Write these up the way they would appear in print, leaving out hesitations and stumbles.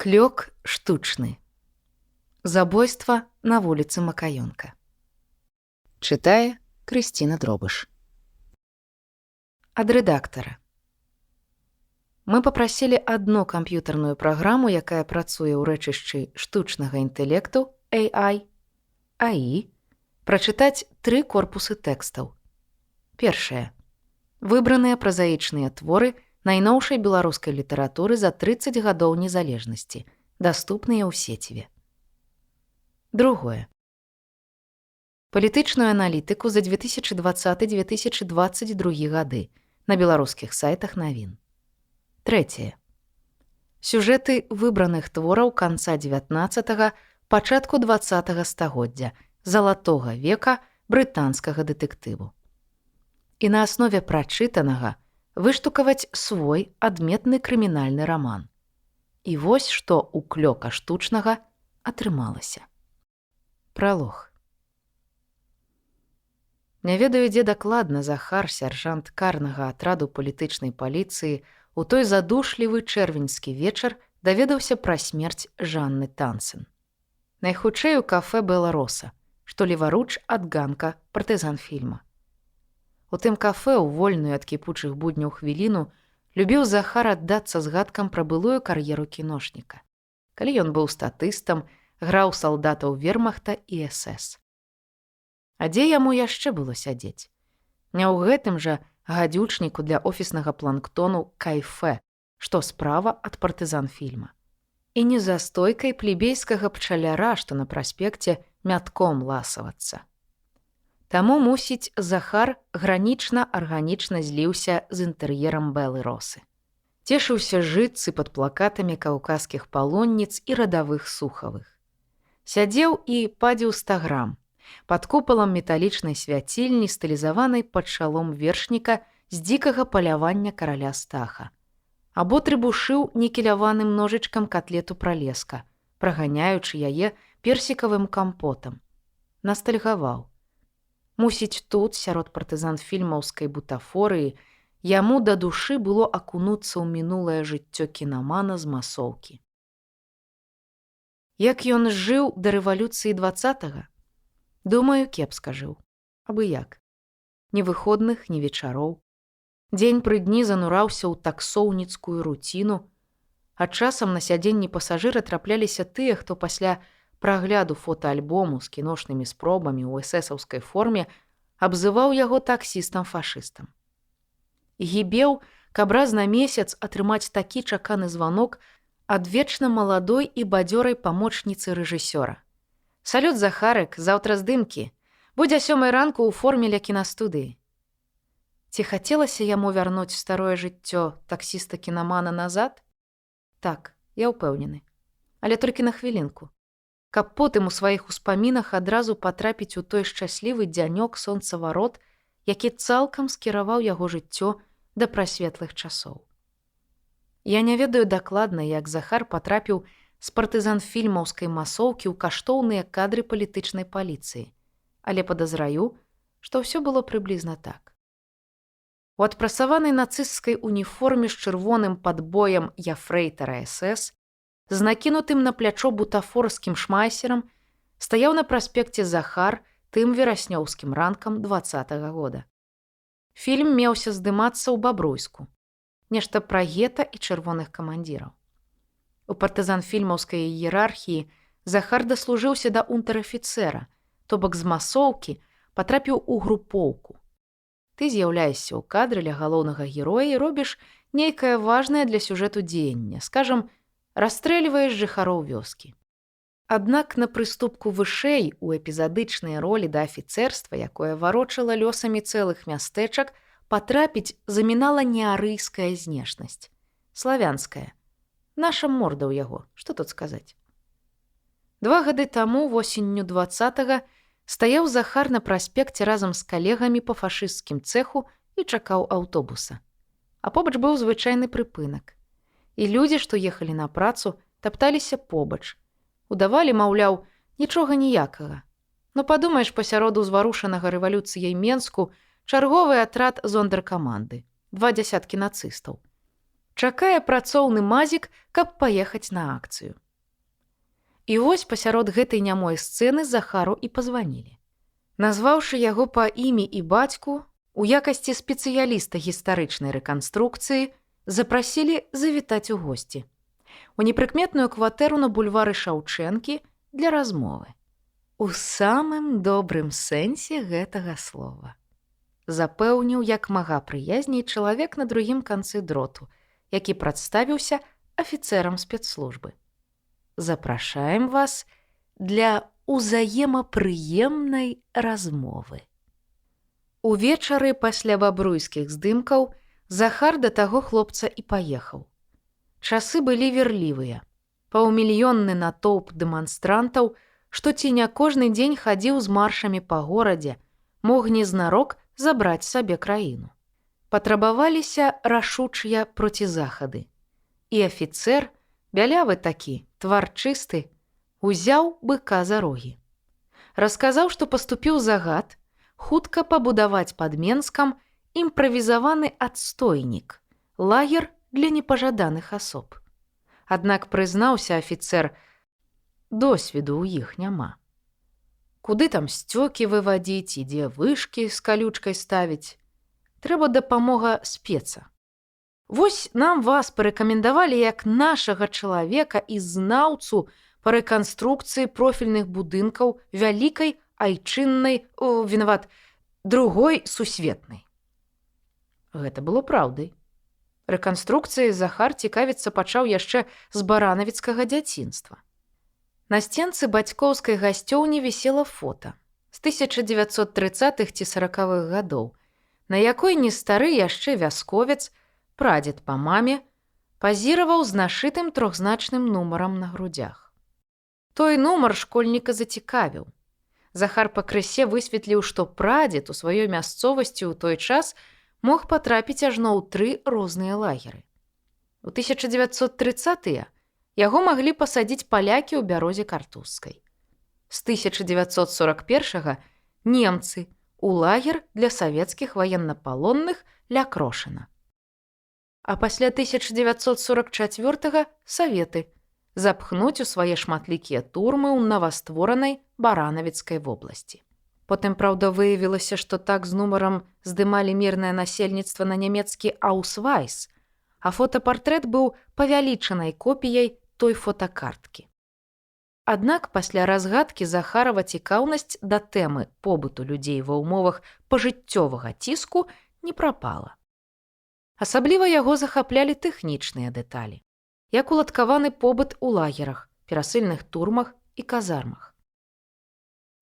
Клёк штучны. Забойства на вуліцы Макаёнка. Чытае Крысціна Дробыш. Ад рэдактара. Мы папрасілі адну камп'ютарную праграму, якая працуе ў рэчышчы штучнага інтэлекту AI, прачытаць 3 корпусы тэкстаў. Першае. Выбраныя празаічныя творы найноўшай беларускай літаратуры за 30 гадоў незалежнасці, даступныя ў сеціве. Другое. Палітычную аналітыку за 2020-2022 гады на беларускіх сайтах навін. Трэцяе. Сюжэты выбраных твораў канца 19-го, пачатку 20-го стагоддзя, залатога века брытанскага дэтэктыву. І на аснове прачытанага выштукаваць свой адметны крымінальны раман. І вось што ў клёка штучнага атрымалася. Пралог. Не ведаю, дзе дакладна Захар, сяржант карнага атраду палітычнай паліцыі, у той задушлівы чэрвеньскі вечар даведаўся пра смерць Жанны Тансен. Найхутчэй у кафэ Белароса, што леваруч ад ганка партызанфільма. У тым кафэ ў вольную ад кіпучых будняў хвіліну любіў Захар аддацца згадкам пра былую кар'еру кіношніка. Калі ён быў статыстам, граў салдатаў вермахта і СС. А дзе яму яшчэ было сядзець? Не ў гэтым жа гадючніку для офіснага планктону кайфе, што справа ад партызанфільма. І не за стойкай плебейскага пчаляра, што на праспекце мятком ласавацца. Таму, мусіць, Захар гранічна-арганічна зліўся з інтэр'ерам Бэлы Росы. Цешыўся жытцы пад плакатамі каўказскіх палонніц і радавых сухавых. Сядзеў і падзіў 100 грам, пад купалам металічнай свяцільні, стылізаванай пад шалом вершніка з дзікага палявання караля Стаха. Або трыбушыў нікеляваным ножычкам катлету пралеска, праганяючы яе персікавым кампотам. Настальгаваў. Мусіць, тут, сярод партызанфільмаўскай бутафорыі, яму да душы было акунуцца ў мінулае жыццё кінамана з масоўкі. Як ён жыў да рэвалюцыі 20-го? Думаю, кепска жыў. Абы як. Ні выходных, ні вечароў. Дзень пры дні занураўся ў таксоўніцкую руціну, а часам на сядзенні пасажыра трапляліся тыя, хто пасля прагляду фотаальбому з кіношнымі спробамі ў эсэсаўскай форме абзываў яго таксістам-фашыстам. Гібеў, каб раз на месяц атрымаць такі чаканы званок ад вечна маладой і бадзёрай памочніцы рэжысёра. «Салют, Захарык, заўтра здымкі. Будзе 7 ранку ў форме ля кінастудыі». Ці хацелася яму вярнуць старое жыццё таксіста-кінамана назад? Так, я ўпэўнены. Але толькі на хвілінку. Каб потым у сваіх успамінах адразу патрапіць у той шчаслівы дзянёк сонцаварот, які цалкам скіраваў яго жыццё да прасветлых часоў. Я не ведаю дакладна, як Захар патрапіў з партызанфільмаўскай масоўкі ў каштоўныя кадры палітычнай паліцыі, але падазраю, што ўсё было прыблізна так. У адпрасаванай нацысцкай уніформе з чырвоным падбоем яфрэйтара СС з накінутым на плячо бутафорскім шмайсерам стаяў на праспекце Захар тым вераснёўскім ранкам 20-го года. Фільм меўся здымацца ў Бабруйску. Нешта пра гета і чырвоных камандзіраў. У партызанфільмаўскай іерархіі Захар даслужыўся да унтэр-афіцэра, то бок з масоўкі патрапіў у групоўку. Ты з'яўляешся ў кадры ля галоўнага героя і робіш нейкае важнае для сюжэту дзеянне, скажам, расстрэльваеш жыхароў вёскі. Аднак на прыступку вышэй у эпізадычныя ролі да афіцэрства, якое варочала лёсамі цэлых мястэчак, патрапіць замінала неарыйская знешнасць. Славянская. Наша морда ў яго, што тут сказаць. 2 гады таму, восенню 20-го, стаяў Захар на праспекце разам з калегамі па фашысцкім цэху і чакаў аўтобуса. А побач быў звычайны прыпынак. І людзі, што ехалі на працу, тапталіся побач. Удавалі, маўляў, нічога ніякага. Ну, падумаеш, пасярод узварушанага рэвалюцыяй Менску чарговы атрад зондэркаманды, 20 нацыстаў. Чакае працоўны мазік, каб паехаць на акцыю. І вось пасярод гэтай нямой сцэны Захару і пазванілі. Назваўшы яго па імі і бацьку, у якасці спецыяліста гістарычнай рэканструкцыі запрасілі завітаць у госці. У непрыкметную кватэру на бульвары Шаўчэнкі для размовы. У самым добрым сэнсе гэтага слова. Запэўніў як мага прыязней чалавек на другім канцы дроту, які прадставіўся афіцэрам спецслужбы. Запрашаем вас для узаемапрыемнай размовы. Увечары пасля бабруйскіх здымкаў Захар да таго хлопца і паехаў. Часы былі верлівыя. Паўмільённы натоўп дэманстрантаў, што ці не кожны дзень хадзіў з маршамі па горадзе, мог незнарок забраць сабе краіну. Патрабаваліся рашучыя процізахады. І афіцэр, бялявы такі, тварчысты, узяў быка за рогі. Расказаў, што паступіў загад хутка пабудаваць пад Менскам імправізаваны адстойнік, лагер для непажаданых асоб. Аднак прызнаўся афіцэр, досведу ў іх няма. Куды там сцёкі вывадзіць, і дзе вышкі з калючкай ставіць? Трэба дапамога спеца. Вось нам вас парэкамендавалі як нашага чалавека і знаўцу па рэканструкцыі профільных будынкаў вялікай айчыннай, другой сусветнай. Гэта было праўдай. Рэканструкцыяй Захар цікавіцца пачаў яшчэ з баранавіцкага дзяцінства. На сценцы бацькоўскай гасцёўні вісела фота з 1930-х ці 40-х гадоў, на якой не стары яшчэ вясковец, прадзед па маме, пазіраваў з нашытым трохзначным нумарам на грудзях. Той нумар школьніка зацікавіў. Захар пакрысе высветліў, што прадзед у сваёй мясцовасці ў той час мог патрапіць ажно ў 3 розныя лагеры. У 1930-тыя яго маглі пасадзіць палякі ў Бярозе Картузскай. З 1941-га немцы ў лагер для савецкіх ваеннапалонных ля Крошына. А пасля 1944-га саветы запхнуць у свае шматлікія турмы ў новастворанай Баранавіцкай вобласці. Потым, праўда, выявілася, што так з нумарам здымалі мірнае насельніцтва на нямецкі Аусвайс, а фотапартрэт быў павялічанай копіяй той фотакарткі. Аднак пасля разгадкі Захарава цікаўнасць да тэмы побыту людзей ва ўмовах пажыццёвага ціску не прапала. Асабліва яго захаплялі тэхнічныя дэталі, як уладкаваны побыт у лагерах, перасыльных турмах і казармах.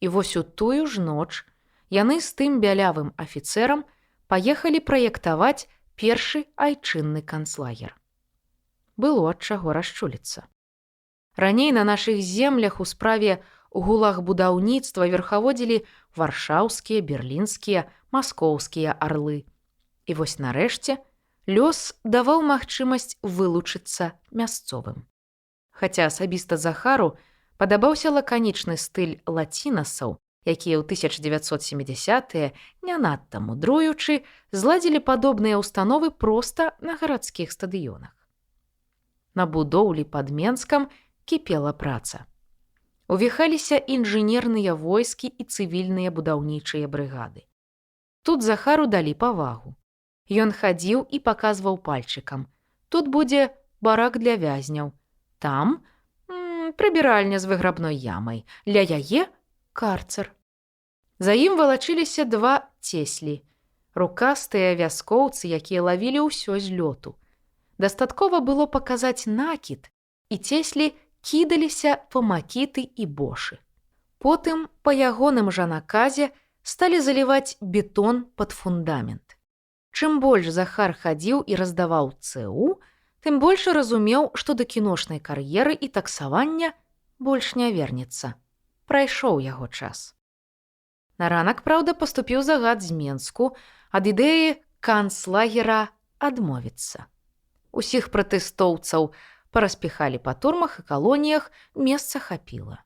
І вось у тую ж ноч яны з тым бялявым афіцэрам паехалі праектаваць першы айчынны канцлагер. Было ад чаго расчуліцца. Раней на нашых землях у справе гулаг-будаўніцтва верхаводзілі варшаўскія, берлінскія, маскоўскія арлы. І вось нарэшце лёс даваў магчымасць вылучыцца мясцовым. Хаця асабіста Захару падабаўся лаканічны стыль лацінасаў, якія ў 1970-тыя, не надта мудруючы, зладзілі падобныя ўстановы проста на гарадскіх стадыёнах. На будоўлі пад Менскам кіпела праца. Увіхаліся інжынерныя войскі і цывільныя будаўнічыя брыгады. Тут Захару далі павагу. Ён хадзіў і паказваў пальчыкам. Тут будзе барак для вязняў. Там прыбіральня з выграбной ямай. Ля яе карцер. За ім валачыліся 2 цеслі. Рукастыя вяскоўцы, якія лавілі ўсё з лёту. Дастаткова было паказаць накід, і цеслі кідаліся па макіты і бошы. Потым, па ягоным жа наказе, сталі заліваць бетон пад фундамент. Чым больш Захар хадзіў і раздаваў ЦУ, тым больш разумеў, што да кіношнай кар'еры і таксавання больш не вернецца. Прайшоў яго час. На ранак, праўда, паступіў загад з Менску ад ідэі канцлагера адмовіцца. Усіх пратэстоўцаў параспіхалі па турмах і калоніях, месца хапіла.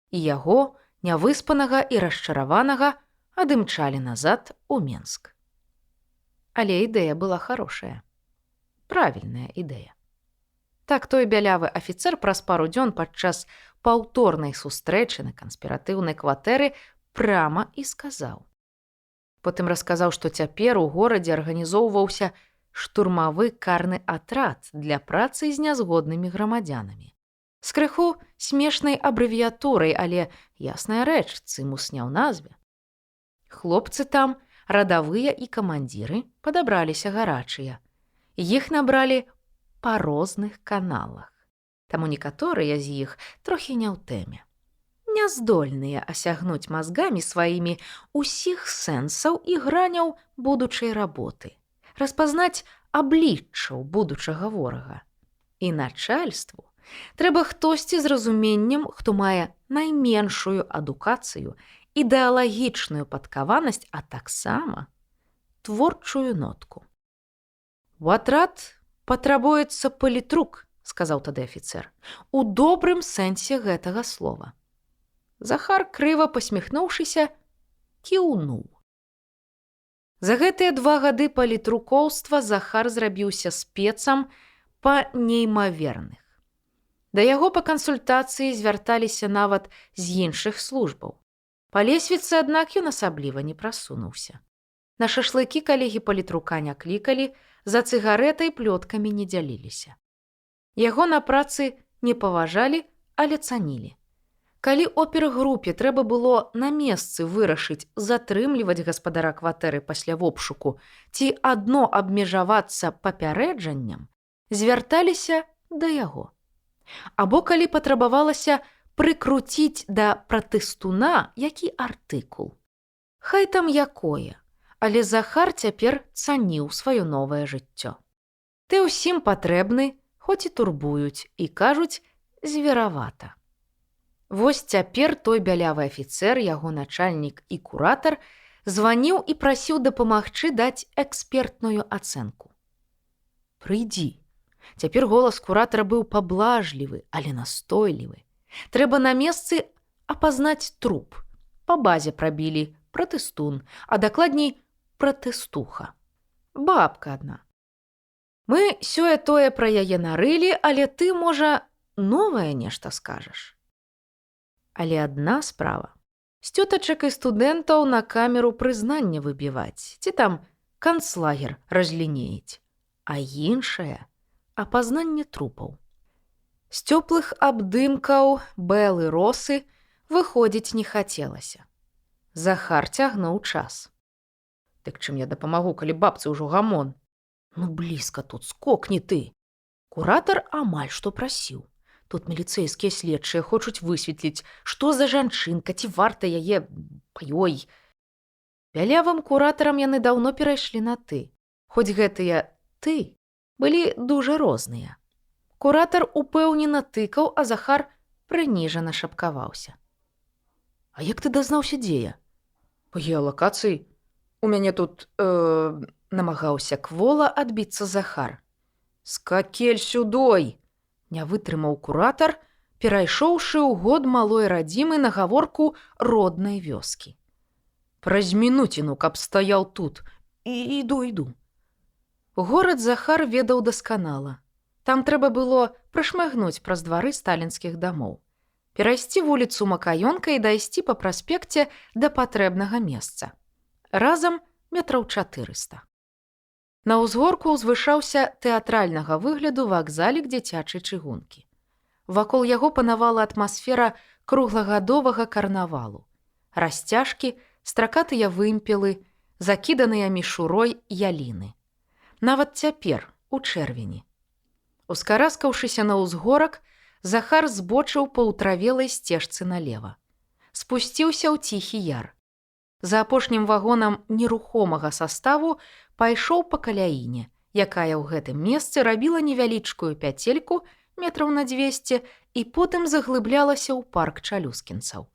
І яго, нявыспанага і расчараванага, адымчалі назад у Менск. Але ідэя была хорошая. правільная ідэя. Так той бялявы афіцэр праз пару дзён падчас паўторнай сустрэчы на канспіратыўнай кватэры прама і сказаў. Потым расказаў, што цяпер у горадзе арганізоўваўся штурмавы карны атрад для працы з нязгоднымі грамадзянамі. З крыху смешнай абрэвіятурай, але ясная рэч, цымус не ў назве. Хлопцы там, радавыя і камандзіры, падабраліся гарачыя. Іх набралі па розных каналах. Таму некаторыя з іх трохі не ў тэме. Няздольныя асягнуць мазгамі сваімі усіх сэнсаў і граняў будучай работы, распазнаць абліччаў будучага ворага. І начальству трэба хтосьці з разуменнем, хто мае найменшую адукацыю, ідэалагічную падкаванасць, а таксама творчую нотку. «У атрад патрабуецца палітрук», – сказаў тады афіцэр, – «у добрым сэнсе гэтага слова». Захар, крыва пасміхнуўшыся, кіўнуў. За гэтыя 2 гады палітрукоўства Захар зрабіўся спецам па неймаверных. Да яго па кансультацыі звярталіся нават з іншых службаў. Па лесвіцы, аднак, ён асабліва не прасунуўся. На шашлыкі калегі палітрука не клікалі, за цыгарэтай плёткамі не дзяліліся. Яго на працы не паважалі, але цанілі. Калі опергрупе трэба было на месцы вырашыць, затрымліваць гаспадара кватэры пасля вобшуку ці адно абмежавацца папярэджаннем, звярталіся да яго. Або калі патрабавалася прыкруціць да пратэстуна які артыкул. Хай там якое, але Захар цяпер цаніў сваё новае жыццё. Ты ўсім патрэбны, хоць і турбуюць, і кажуць зверавата. Вось цяпер той бялявы афіцэр, яго начальнік і куратар, званіў і прасіў дапамагчы даць экспертную ацэнку. «Прыйдзі». Цяпер голас куратара быў паблажлівы, але настойлівы. Трэба на месцы апазнаць труп. Па базе прабілі пратэстун, а дакладней пратэстуха. Бабка адна. Мы сёе-тое пра яе нарылі, але ты, можа, новае нешта скажаш. Але адна справа. З цётачак і студэнтаў на камеру прызнання выбіваць, ці там канцлагер разлінеіць. А іншая – апазнанне трупаў. З цёплых абдымкаў Бэлы Росы выходзіць не хацелася. Захар цягнуў час. Дык чым я дапамагу, калі бабцы ўжо гамон? Ну, блізка тут, скокні ты. Куратар амаль што прасіў. Тут міліцэйскія следчыя хочуць высветліць, што за жанчынка, ці варта яе паёй. Бялявым куратарам яны даўно перайшлі на ты. Хоць гэтыя «ты» былі дужа розныя. Куратар упэўнена тыкаў, а Захар прыніжана шапкаваўся. «А як ты дазнаўся, дзе я?» «Па геалакацыі. У мяне тут, намагаўся квола адбіцца Захар. «Скакель сюдой!» Не вытрымаў куратар, перайшоўшы ў год малой радзімы на гаворку роднай вёскі. «Праз мінуціну, каб стаяў тут. Іду». Горад Захар ведаў дасканала. Там трэба было прашмыгнуць праз двары сталінскіх дамоў, перайсці вуліцу Макаёнка і дайсці па праспекце да патрэбнага месца. Разам метраў 400. На ўзгорку ўзвышаўся тэатральнага выгляду вакзалік дзіцячай чыгункі. Вакол яго панавала атмасфера круглагадовага карнавалу. Расцяжкі, стракатыя вымпелы, закіданыя мішурой яліны. Нават цяпер, у чэрвені. Ускараскаўшыся на ўзгорак, Захар збочыў па ўтравелай сцежцы налева. Спусціўся ў ціхі яр. За апошнім вагонам нерухомага саставу пайшоў па каляіне, якая ў гэтым месцы рабіла невялічкую пяцельку метраў на 200 і потым заглыблялася ў парк чалюскінцаў.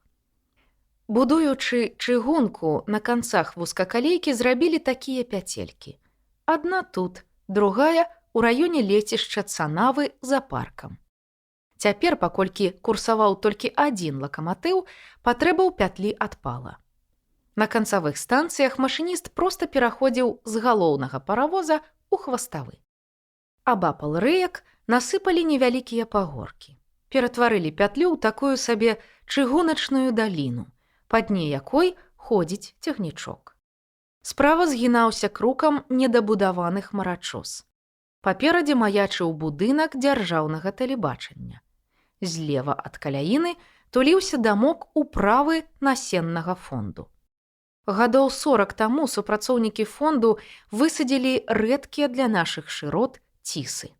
Будуючы чыгунку, на канцах вузкакалейкі зрабілі такія пяцелькі. Адна тут, другая у раёне лецішча Цанавы за паркам. Цяпер, паколькі курсаваў толькі адзін лакаматыў, патрэба ў пятлі адпала. На канцавых станцыях машыніст проста пераходзіў з галоўнага паравоза ў хваставы. Абапал рэек насыпалі невялікія пагоркі. Ператварылі пятлю ў такую сабе чыгуначную даліну, па дне якой ходзіць цягнічок. Справа згінаўся крукам недабудаваны хмарачос. Паперадзе маячыў будынак дзяржаўнага тэлебачання. Злева ад каляіны туліўся дамок управы насеннага фонду. Гадоў 40 таму супрацоўнікі фонду высадзілі рэдкія для нашых шырот цісы.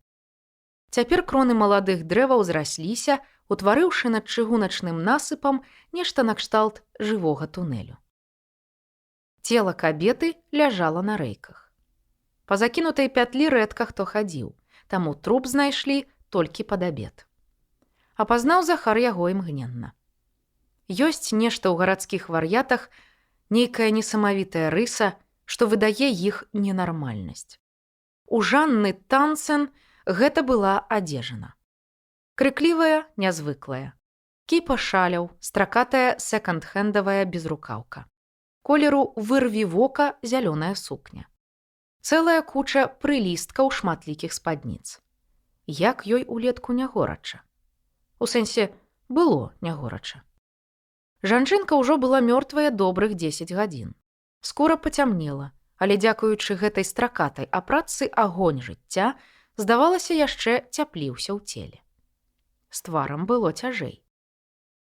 Цяпер кроны маладых дрэваў зрасліся, утварыўшы над чыгуначным насыпам нешта накшталт жывога тунелю. Цела кабеты ляжала на рэйках. Па закінутай пятлі рэдка хто хадзіў, таму труп знайшлі толькі пад абед. Апазнаў Захар яго імгненна. Ёсць нешта ў гарадскіх вар'ятах, нейкая несамавітая рыса, што выдае іх ненармальнасць. У Жанны Тансен гэта была адзежына. Крыклівая, нязвыклая. Кіпа шаляў, стракатая секонд-хендавая безрукаўка. Колеру вырві вока зялёная сукня. Цэлая куча прылісткаў шматлікіх спадніц. Як ёй улетку не горача? У сэнсе, было не горача. Жанчынка ўжо была мёртвая добрых 10 гадзін. Скура пацямнела, але дзякуючы гэтай стракатай апратцы агонь жыцця, здавалася, яшчэ цяпліўся ў целе. З тварам было цяжэй.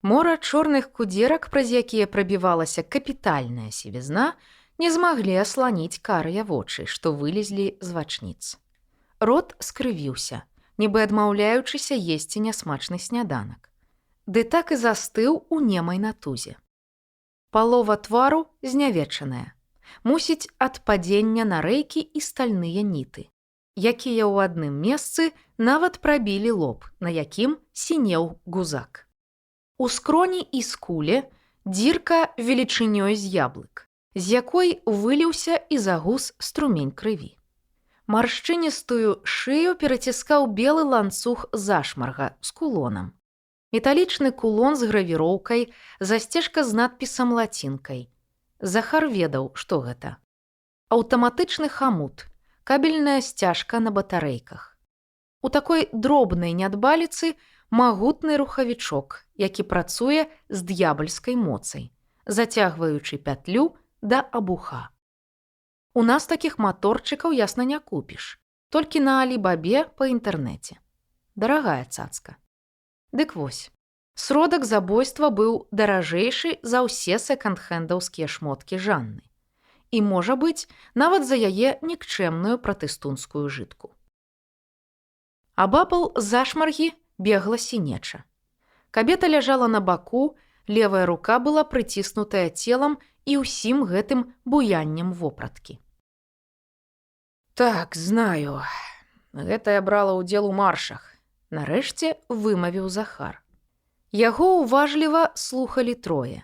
Мора чорных кудзерак, праз якія прабівалася капітальная сівізна, не змаглі асланіць карыя вочы, што вылезлі з вачніц. Рот скрывіўся, нібы адмаўляючыся есці нясмачны сняданак. Ды так і застыў у немай натузе. Палова твару знявечаная. Мусіць, ад падзення на рэйкі і стальныя ніты, якія ў адным месцы нават прабілі лоб, на якім сінеў гузак. У скроні і скуле дзірка велічынёй з яблык, з якой выліўся і загус струмень крыві. Маршчыністую шыю пераціскаў белы ланцуг зашмарга з кулонам. Металічны кулон з гравіроўкай, засцежка з надпісам лацінкай. Захар ведаў, што гэта. Аўтаматычны хамут, кабельная сцяжка на батарэйках. У такой дробнай нядбаліцы магутны рухавічок, які працуе з д'ябальскай моцай, зацягваючы пятлю да абуха. У нас такіх маторчыкаў ясна не купіш, толькі на Алібабе па інтэрнэце. Дарагая цацка. Дык вось, сродак забойства быў даражэйшы за ўсе секонд-хендаўскія шмоткі Жанны. І, можа быць, нават за яе нікчэмную пратэстунскую жытку. Абапал зашмаргі бегла сінеча. Кабета ляжала на баку, левая рука была прыціснутая целам і ўсім гэтым буяннем вопраткі. Так, знаю. Гэта я брала ўдзел у маршах. Нарэшце вымавіў Захар. Яго уважліва слухалі трое.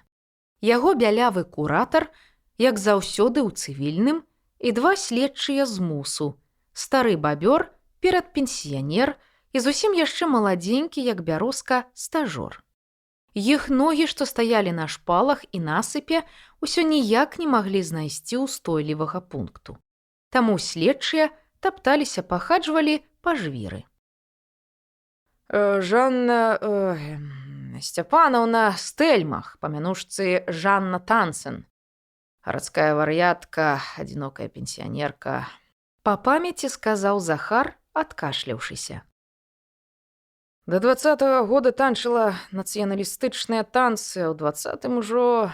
Яго бялявы куратар, як заўсёды ў цывільным, і 2 следчыя з мусу, стары бабёр, перадпенсіянер і зусім яшчэ маладзенькі, як бярозка, стажор. Іх ногі, што стаялі на шпалах і насыпе, усё ніяк не маглі знайсці ўстойлівага пункту. Таму следчыя тапталіся, пахаджвалі па жвіры. Жанна Сцяпанаўна Стэльмах, па мянушцы Жанна Тансен. Гарадская вар'ятка, адзінокая пенсіянерка. Па памяці сказаў Захар, адкашляўшыся. До 20-го года танчыла нацыяналістычныя танцы, а ў 20-м ужо...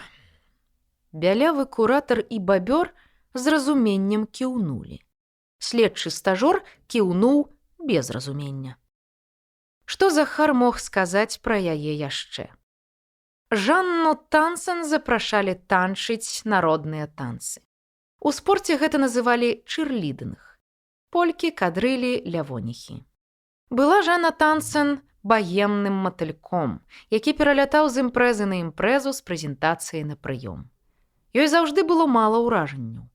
Бялявы куратар і бабёр з разуменнем кіўнулі. Следчы стажор кіўнуў без разумення. Што Захар мог сказаць пра яе яшчэ? Жанну Тансен запрашалі танчыць народныя танцы. У спорце гэта называлі чырлідынг. Полькі, кадрылі, лявоніхі. Была Жанна Тансен баемным матыльком, які пералятаў з імпрэзы на імпрэзу з прэзентацыяй на прыём. Ёй заўжды было мала ўражанняў.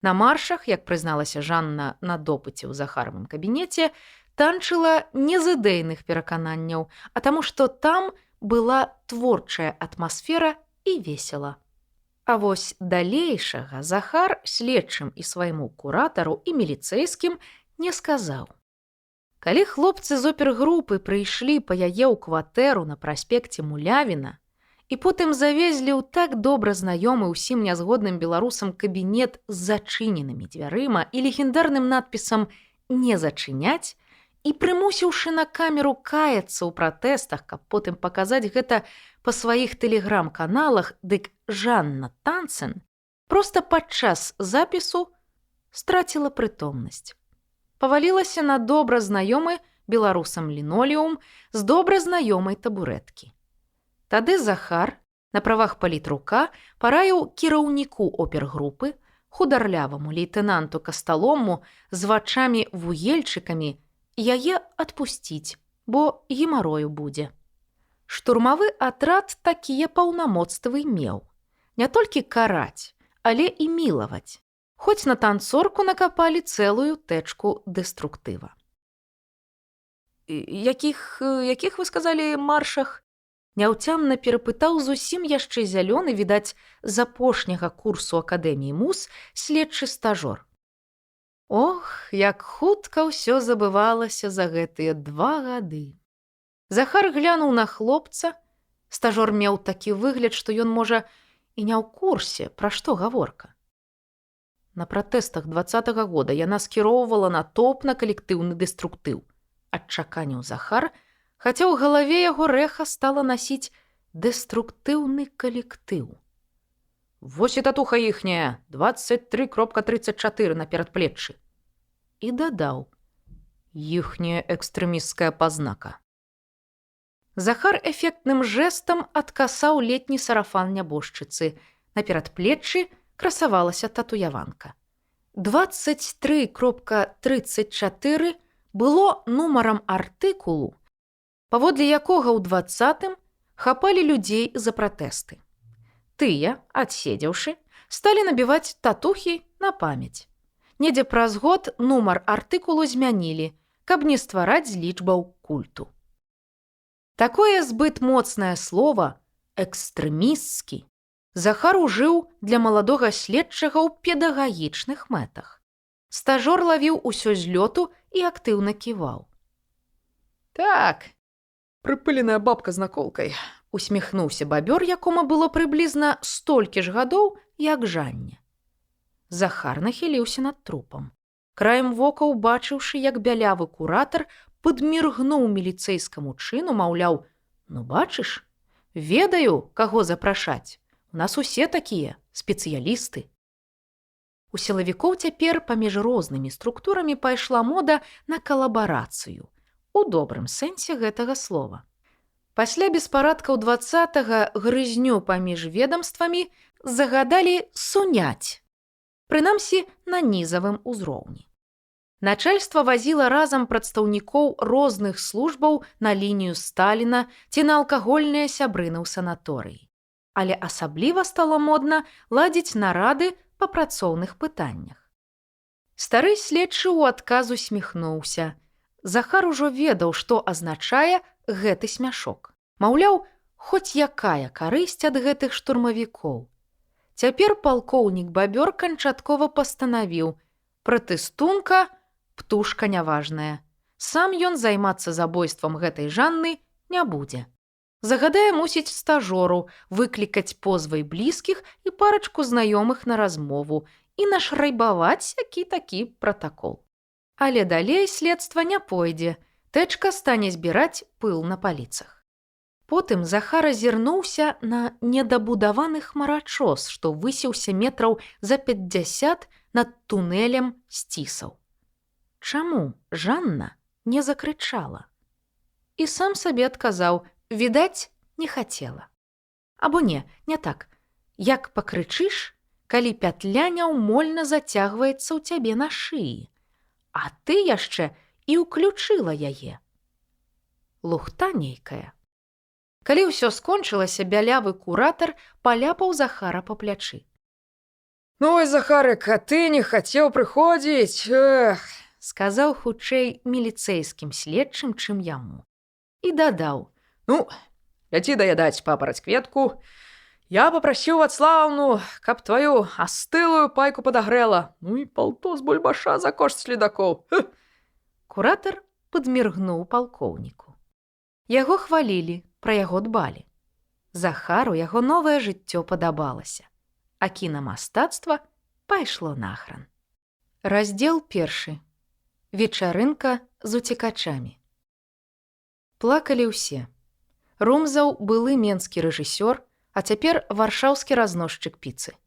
На маршах, як прызналася Жанна на допыце ў Захаравым кабінеце, танчыла не з ідэйных перакананняў, а таму, што там была творчая атмасфера і весела. А вось далейшага Захар следчым і свайму куратару і міліцэйскім не сказаў. Калі хлопцы з опергрупы прыйшлі па яе ў кватэру на праспекце Мулявіна і потым завезлі ў так добра знаёмы ўсім нязгодным беларусам кабінет з зачыненымі дзвярыма і легендарным надпісам «Не зачыняць» і прымусіўшы на камеру каяцца ў пратэстах, каб потым паказаць гэта па сваіх тэлеграм-каналах, дык Жанна Танцэн проста падчас запісу страціла прытомнасць. Павалілася на добра знаёмы беларусам лінолеум з добра знаёмай табурэткі. Тады Захар на правах палітрука параіў кіраўніку опергрупы, хударляваму лейтэнанту Касталому з вачамі-вугельчыкамі яе адпусціць, бо гемарою будзе. Штурмавы атрад такія паўнамоцтвы меў. Не толькі караць, але і мілаваць. Хоць на танцорку накапалі цэлую тэчку дэструктыва. Якіх вы сказалі, маршах? Няўцямна перапытаў зусім яшчэ зялёны, відаць, з апошняга курсу Акадэміі муз следчы стажор. Ох, як хутка ўсё забывалася за гэтыя 2 гады. Захар глянуў на хлопца. Стажор меў такі выгляд, што ён, можа, і не ў курсе, пра што гаворка. На пратэстах 20-го года яна скіроўвала натоўп на калектыўны дэструктыў. Адчаканіў Захар, хаця ў галаве яго рэха стала насіць дэструктыўны калектыў. Вось і татуха іхняя, 23.34 на перадплеччы. І дадаў: іхняя экстрэмісцкая пазнака. Захар эфектным жэстам адкасаў летні сарафан нябожчыцы. На перадплеччы красавалася татуяванка. 23.34 было нумарам артыкулу, паводле якога ў 20-м хапалі людзей за пратэсты. Тыя, адседзеўшы, сталі набіваць татухі на памяць. Недзе праз год нумар артыкулу змянілі, каб не ствараць з лічбаў культу. Такое збыт моцнае слова «экстрэмісцкі» Захар ужыў для маладога следчага ў педагагічных мэтах. Стажор лавіў усё з лёту і актыўна ківаў. «Так, прыпыленая бабка з наколкай», — усміхнуўся бабёр, якому было прыблізна столькі ж гадоў, як Жанне. Захар нахіліўся над трупам. Краем вока ўбачыўшы, як бялявы куратар падміргнуў міліцэйскаму чыну, маўляў: «Ну, бачыш, ведаю, каго запрашаць. У нас усе такія спецыялісты». У сілавікоў цяпер паміж рознымі структурамі пайшла мода на калабарацыю, у добрым сэнсе гэтага слова. Пасля беспарадкаў 20-го грызню паміж ведамствамі загадалі суняць, прынамсі на нізавым узроўні. Начальства вазіла разам прадстаўнікоў розных службаў на лінію Сталіна ці на алкагольныя сябрыны ў санаторыі. Але асабліва стала модна ладзіць нарады па працоўных пытаннях. Стары следчы ў адказ усміхнуўся. Захар ужо ведаў, што азначае гэты смяшок. Маўляў, хоць якая карысць ад гэтых штурмавікоў. Цяпер палкоўнік бабёр канчаткова пастанавіў: пратэстунка, птушка няважная. Сам ён займацца забойствам гэтай Жанны не будзе. Загадае, мусіць, стажору выклікаць позвай блізкіх і парачку знаёмых на размову і нашрайбаваць які-такі пратакол. Але далей следства не пойдзе, тэчка стане збіраць пыл на паліцах. Потым Захар азірнуўся на недабудаваны хмарачос, што высіўся метраў за 50 над тунэлем сцісаў. Чаму Жанна не закрычала? І сам сабе адказаў: відаць, не хацела. Або не так. Як пакрычыш, калі пятля няўмольна зацягваецца ў цябе на шыі, а ты яшчэ і ўключыла яе. Лухта нейкая. Калі ўсё скончылася, бялявы куратар паляпаў Захара па плячы. «Ну, ой, Захарык, а ты не хацеў прыходзіць, эх», — сказаў хутчэй міліцэйскім следчым, чым яму. І дадаў: «Ну, ляці даядаць, папараць кветку. Я папрасіў Вацлаўну, каб твою астылую пайку падагрэла. Ну і палто з бульбаша за кошт следакоў». Куратар падміргнуў палкоўніку. Яго хвалілі, пра яго дбалі. Захару яго новае жыццё падабалася, а кінамастацтва пайшло нахран. Раздзел 1. Вечарынка з уцекачамі. Плакалі ўсе. Румзаў былы менскі рэжысёр, а цяпер варшаўскі разносчык піцы.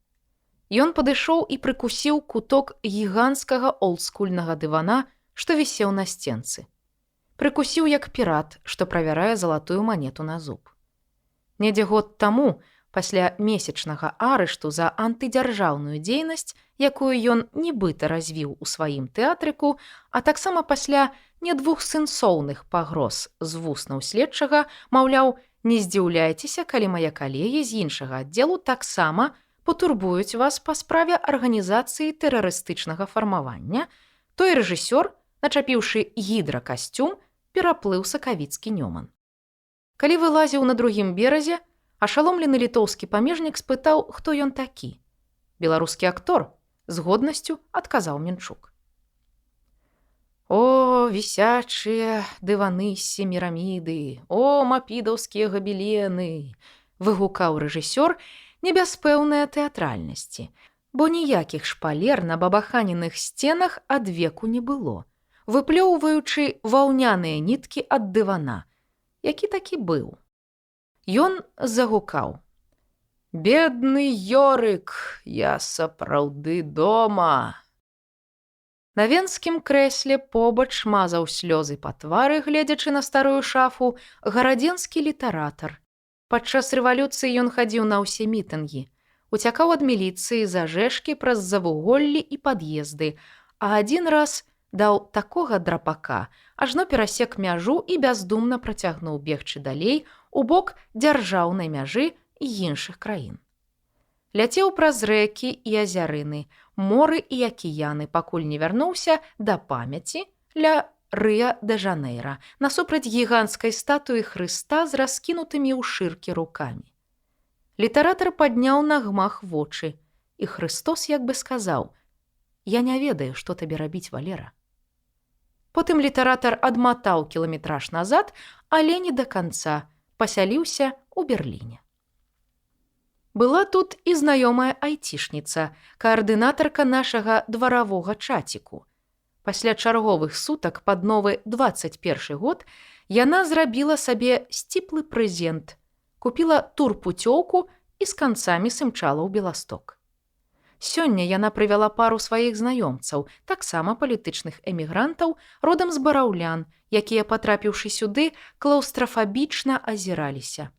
Ён падышоў і прыкусіў куток гіганцкага олдскульнага дывана, што вісеў на сценцы. Прыкусіў як пірат, што правярае залатую манету на зуб. Недзе год таму, пасля месячнага арышту за антыдзяржаўную дзейнасць, якую ён нібыта развіў у сваім тэатрыку, а таксама пасля недвухсэнсоўных пагроз з вуснаў следчага, маўляў, не здзіўляйцеся, калі мае калегі з іншага аддзелу таксама патурбуюць вас па справе арганізацыі тэрарыстычнага фармавання, той рэжысёр, начапіўшы гідракасцюм, пераплыў сакавіцкі нёман. Калі вылазіў на другім беразе, ашаломлены літоўскі памежнік спытаў, хто ён такі. Беларускі актор, з годнасцю адказаў Менчук. О, вісячыя дываны з семіраміды, о, мапідаўскія габелены, выгукаў рэжысёр не без пэўнай тэатральнасці, бо ніякіх шпалер на бабаханеных сценах адвеку не было, выплёўваючы ваўняныя ніткі ад дывана, які такі быў. Ён загукаў: «Бедны Ёрык, я сапраўды дома!» На венскім крэсле побач мазаў слёзы па твары, гледзячы на старую шафу, гарадзенскі літаратар. Падчас рэвалюцыі ён хадзіў на ўсе мітынгі, уцякаў ад міліцыі за жэшкі праз завуголлі і пад'езды, а адзін раз даў такога драпака, ажно перасек мяжу і бяздумна працягнуў бегчы далей у бок дзяржаўнай мяжы і іншых краін. Ляцеў праз рэкі і азярыны, моры і акіяны, пакуль не вярнуўся да памяці ля Рыа-дэ-Жанэйра, насупраць гіганцкай статуі Хрыста з раскінутымі ў шыркі рукамі. Літаратар падняў на гмах вочы, і Хрыстос як бы сказаў: «Я не ведаю, што табе рабіць, Валера». Потым літаратар адматаў кіламетраж назад, але не да канца, пасяліўся ў Берліне. Была тут і знаёмая айцішніца, каардынатарка нашага дваравога чаціку. Пасля чарговых сутак пад новы 21 год яна зрабіла сабе сціплы прэзент, купіла турпуцёўку і з канцамі сымчала ў Беласток. Сёння яна прывяла пару сваіх знаёмцаў, таксама палітычных эмігрантаў, родам з бараўлян, якія, патрапіўшы сюды, клаўстрафабічна азіраліся.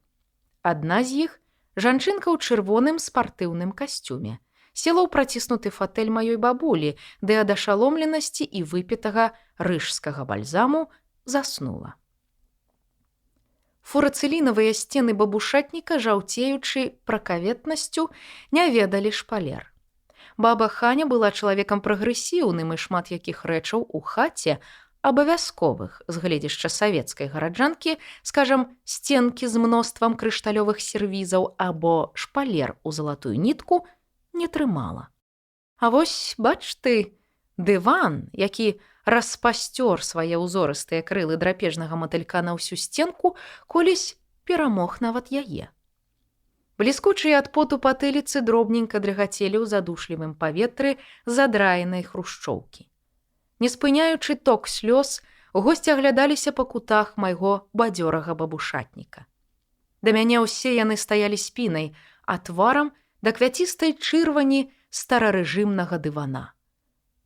Адна з іх, жанчынка ў чырвоным спартыўным касцюме, села ў праціснуты фатэль маёй бабулі, ды ад ашаломленасці і выпітага рыжскага бальзаму заснула. Фурацылінавыя сцены бабушатніка, жаўцеючы пракаветнасцю, не ведалі шпалер. Баба Ханя была чалавекам прагрэсіўным, і шмат якіх рэчаў у хаце, абавязковых з гледзяшча савецкай гараджанкі, скажам, сценкі з мноствам крышталёвых сервізаў або шпалер у залатую нітку, не трымала. А вось, бач ты, дыван, які распасцёр свае ўзорыстыя крылы драпежнага матылька на ўсю сценку, колісь перамог нават яе. Бліскучыя ад поту патыліцы дробненька дрыгацелі ў задушлівым паветры задраенай хрушчоўкі. Не спыняючы ток слёз, госці аглядаліся па кутах майго бадзёрага бабушатніка. Да мяне ўсе яны стаялі спінай, а тварам да квяцістай чырвані старарэжымнага дывана.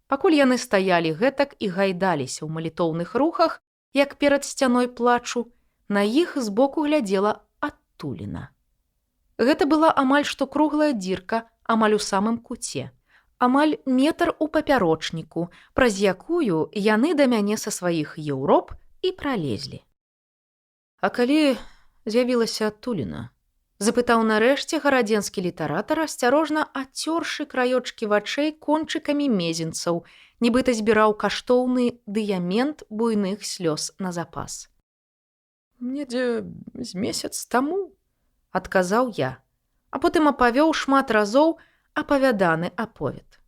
Пакуль яны стаялі гэтак і гайдаліся ў малітоўных рухах, як перад сцяной плачу, на іх збоку глядзела адтуліна. Гэта была амаль што круглая дзірка, амаль у самым куце. Амаль метр у папярочніку, праз якую яны да мяне са сваіх Еўроп і пралезлі. А калі з'явілася адтуліна? Запытаў нарэшце гарадзенскі літаратар, асцярожна адцёршы краёчкі вачэй кончыкамі мезенцаў, нібыта збіраў каштоўны дыямент буйных слёз на запас. «Недзе з месяц таму», — адказаў я, а потым апавёў шмат разоў апавяданы аповед.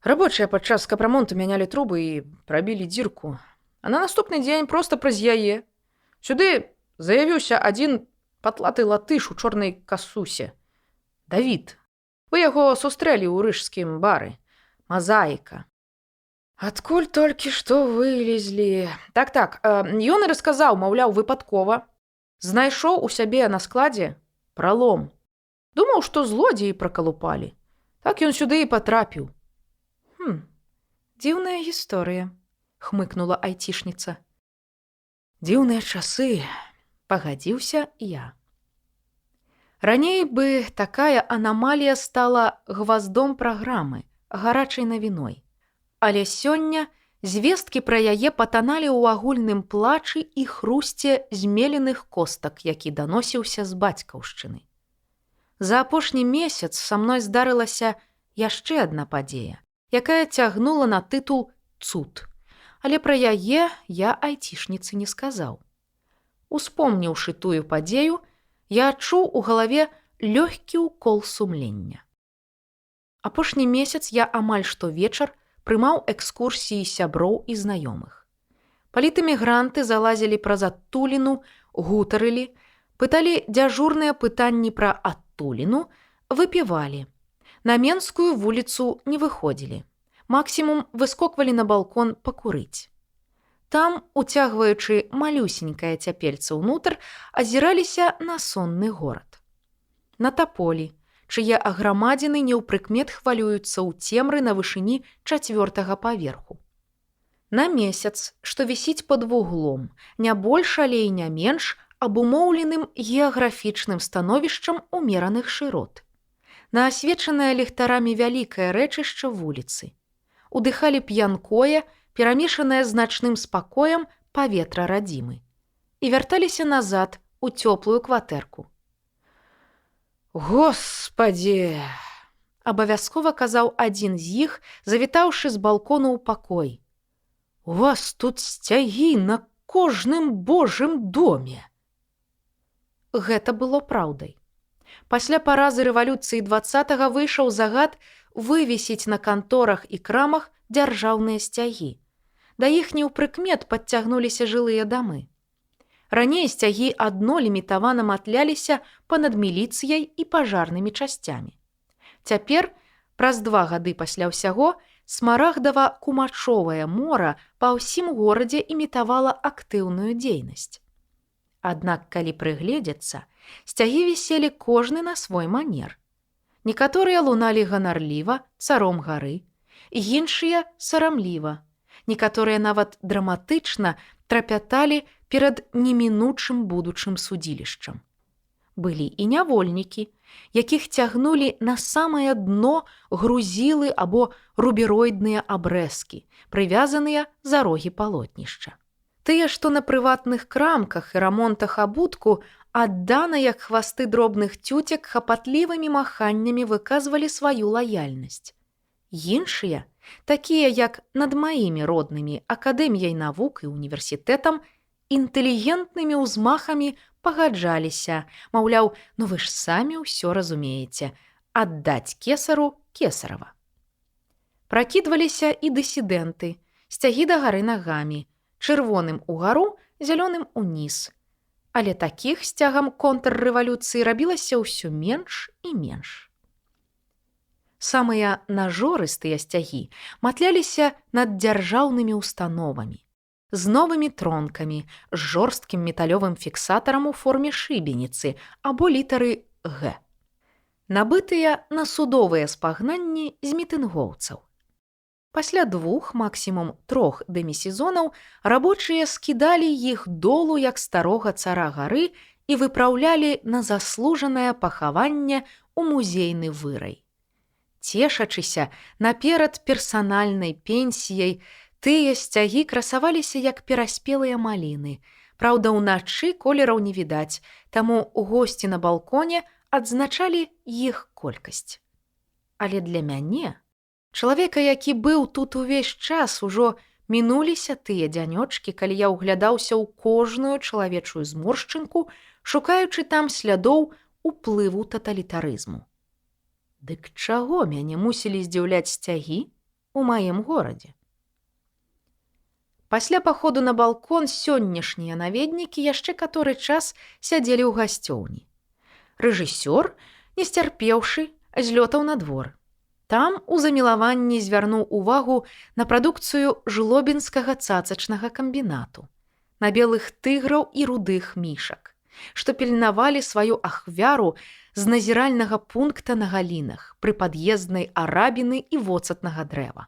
Рабочыя падчас капрамонту мянялі трубы і прабілі дзірку. А на наступны дзень проста праз яе. Сюды заявіўся адзін патлаты латыш у чорнай касусе. Давід. Вы яго сустрэлі ў рыжскім бары. Мазаіка. Адкуль толькі што вылезлі. Так, ён і расказаў, маўляў, выпадкова. Знайшоў у сябе на складзе пралом. Думаў, што злодзеі пракалупалі. Так ён сюды і патрапіў. Дзіўная гісторыя, хмыкнула айцішніца. Дзіўныя часы, пагадзіўся я. Раней бы такая анамалія стала гваздом праграмы, гарачай навіной. Але сёння звесткі пра яе патаналі ў агульным плачы і хрусце змеленых костак, які даносіўся з бацькаўшчыны. За апошні месяц са мной здарылася яшчэ адна падзея, якая цягнула на тытул «Цуд». Але пра яе я айцішніцы не сказаў. Успомніўшы тую падзею, я адчуў у галаве лёгкі ўкол сумлення. Апошні месяц я амаль штовечар прымаў экскурсіі сяброў і знаёмых. Палітэмігранты залазілі праз адтуліну, гутарылі, пыталі дзяжурныя пытанні пра адтуліну, выпівалі. На Менскую вуліцу не выходзілі. Максімум выскоквалі на балкон пакурыць. Там, уцягваючы малюсенькае цяпельца ўнутр, азіраліся на сонны горад. На таполі, чые аграмадзіны неўпрыкмет хвалююцца ў цемры на вышыні 4-го паверху. На месяц, што вісіць пад вуглом, не больш, але і не менш, абумоўленым геаграфічным становішчам умераных шырот. На асвечанае ліхтарамі вялікае рэчышча вуліцы. Удыхалі п'янкое, перамешанае значным спакоем паветра радзімы. І вярталіся назад у цёплую кватэрку. Господі! Абавязкова казаў адзін з іх, завітаўшы з балкону ў пакой. У вас тут сцягі на кожным божым доме. Гэта было праўдай. Пасля паразы рэвалюцыі 20-го выйшаў загад вывесіць на канторах і крамах дзяржаўныя сцягі. Да іх неўпрыкмет падцягнуліся жылыя дамы. Раней сцягі адно лімітавана матляліся панад міліцыяй і пажарнымі часцямі. Цяпер, праз 2 гады пасля ўсяго, смарагдава-кумачовае мора па ўсім горадзе імітавала актыўную дзейнасць. Аднак, калі прыгледзецца, сцягі віселі кожны на свой манер. Некаторыя луналі ганарліва, царом гары, іншыя сарамліва. Некаторыя нават драматычна трапяталі перад немінучым будучым судзілішчам. Былі і нявольнікі, якіх цягнулі на самае дно грузілы або рубероідныя абрэзкі, прывязаныя за рогі палотнішча. Тыя, што на прыватных крамках і рамонтах абутку, аддана, як хвасты дробных цюцек, хапатлівымі маханнямі выказвалі сваю лаяльнасць. Іншыя, такія як над маімі роднымі акадэміяй навук і універсітэтам, інтэлігентнымі ўзмахамі пагаджаліся, маўляў, ну вы ж самі ўсё разумееце, аддаць кесару кесарава. Пракідваліся і дысідэнты, сцягі дагары нагамі, чырвоным угару, зялёным уніз. Але такіх з цягам контррэвалюцыі рабілася ўсё менш і менш. Самыя нажорыстыя сцягі матляліся над дзяржаўнымі установамі, з новымі тронкамі, з жорсткім металёвым фіксатарам у форме шыбеніцы або літары «Г». Набытыя на судовыя спагнанні з мітынгоўцаў. Пасля 2, максімум 3 дэмісезонаў рабочыя скідалі іх долу як старога цара гары і выпраўлялі на заслужанае пахаванне ў музейны вырай. Цешачыся наперад персанальнай пенсіяй, тыя сцягі красаваліся як пераспелыя маліны. Праўда, уначы колераў не відаць, таму госці на балконе адзначалі іх колькасць. Але для мяне, чалавека, які быў тут увесь час, ужо мінуліся тыя дзянёчкі, калі я ўглядаўся ў кожную чалавечую зморшчынку, шукаючы там слядоў уплыву таталітарызму. Дык чаго мяне мусілі здзіўляць сцягі ў маім горадзе? Пасля паходу на балкон сённяшнія наведнікі яшчэ каторы час сядзелі ў гасцёўні. Рэжысёр, не сцярпеўшы, злётаў на двор. Там у замілаванні звярнуў увагу на прадукцыю жлобінскага цацачнага камбінату, на белых тыграў і рудых мішак, што пільнавалі сваю ахвяру з назіральнага пункта на галінах пры пад'езднай арабіны і воцатнага дрэва.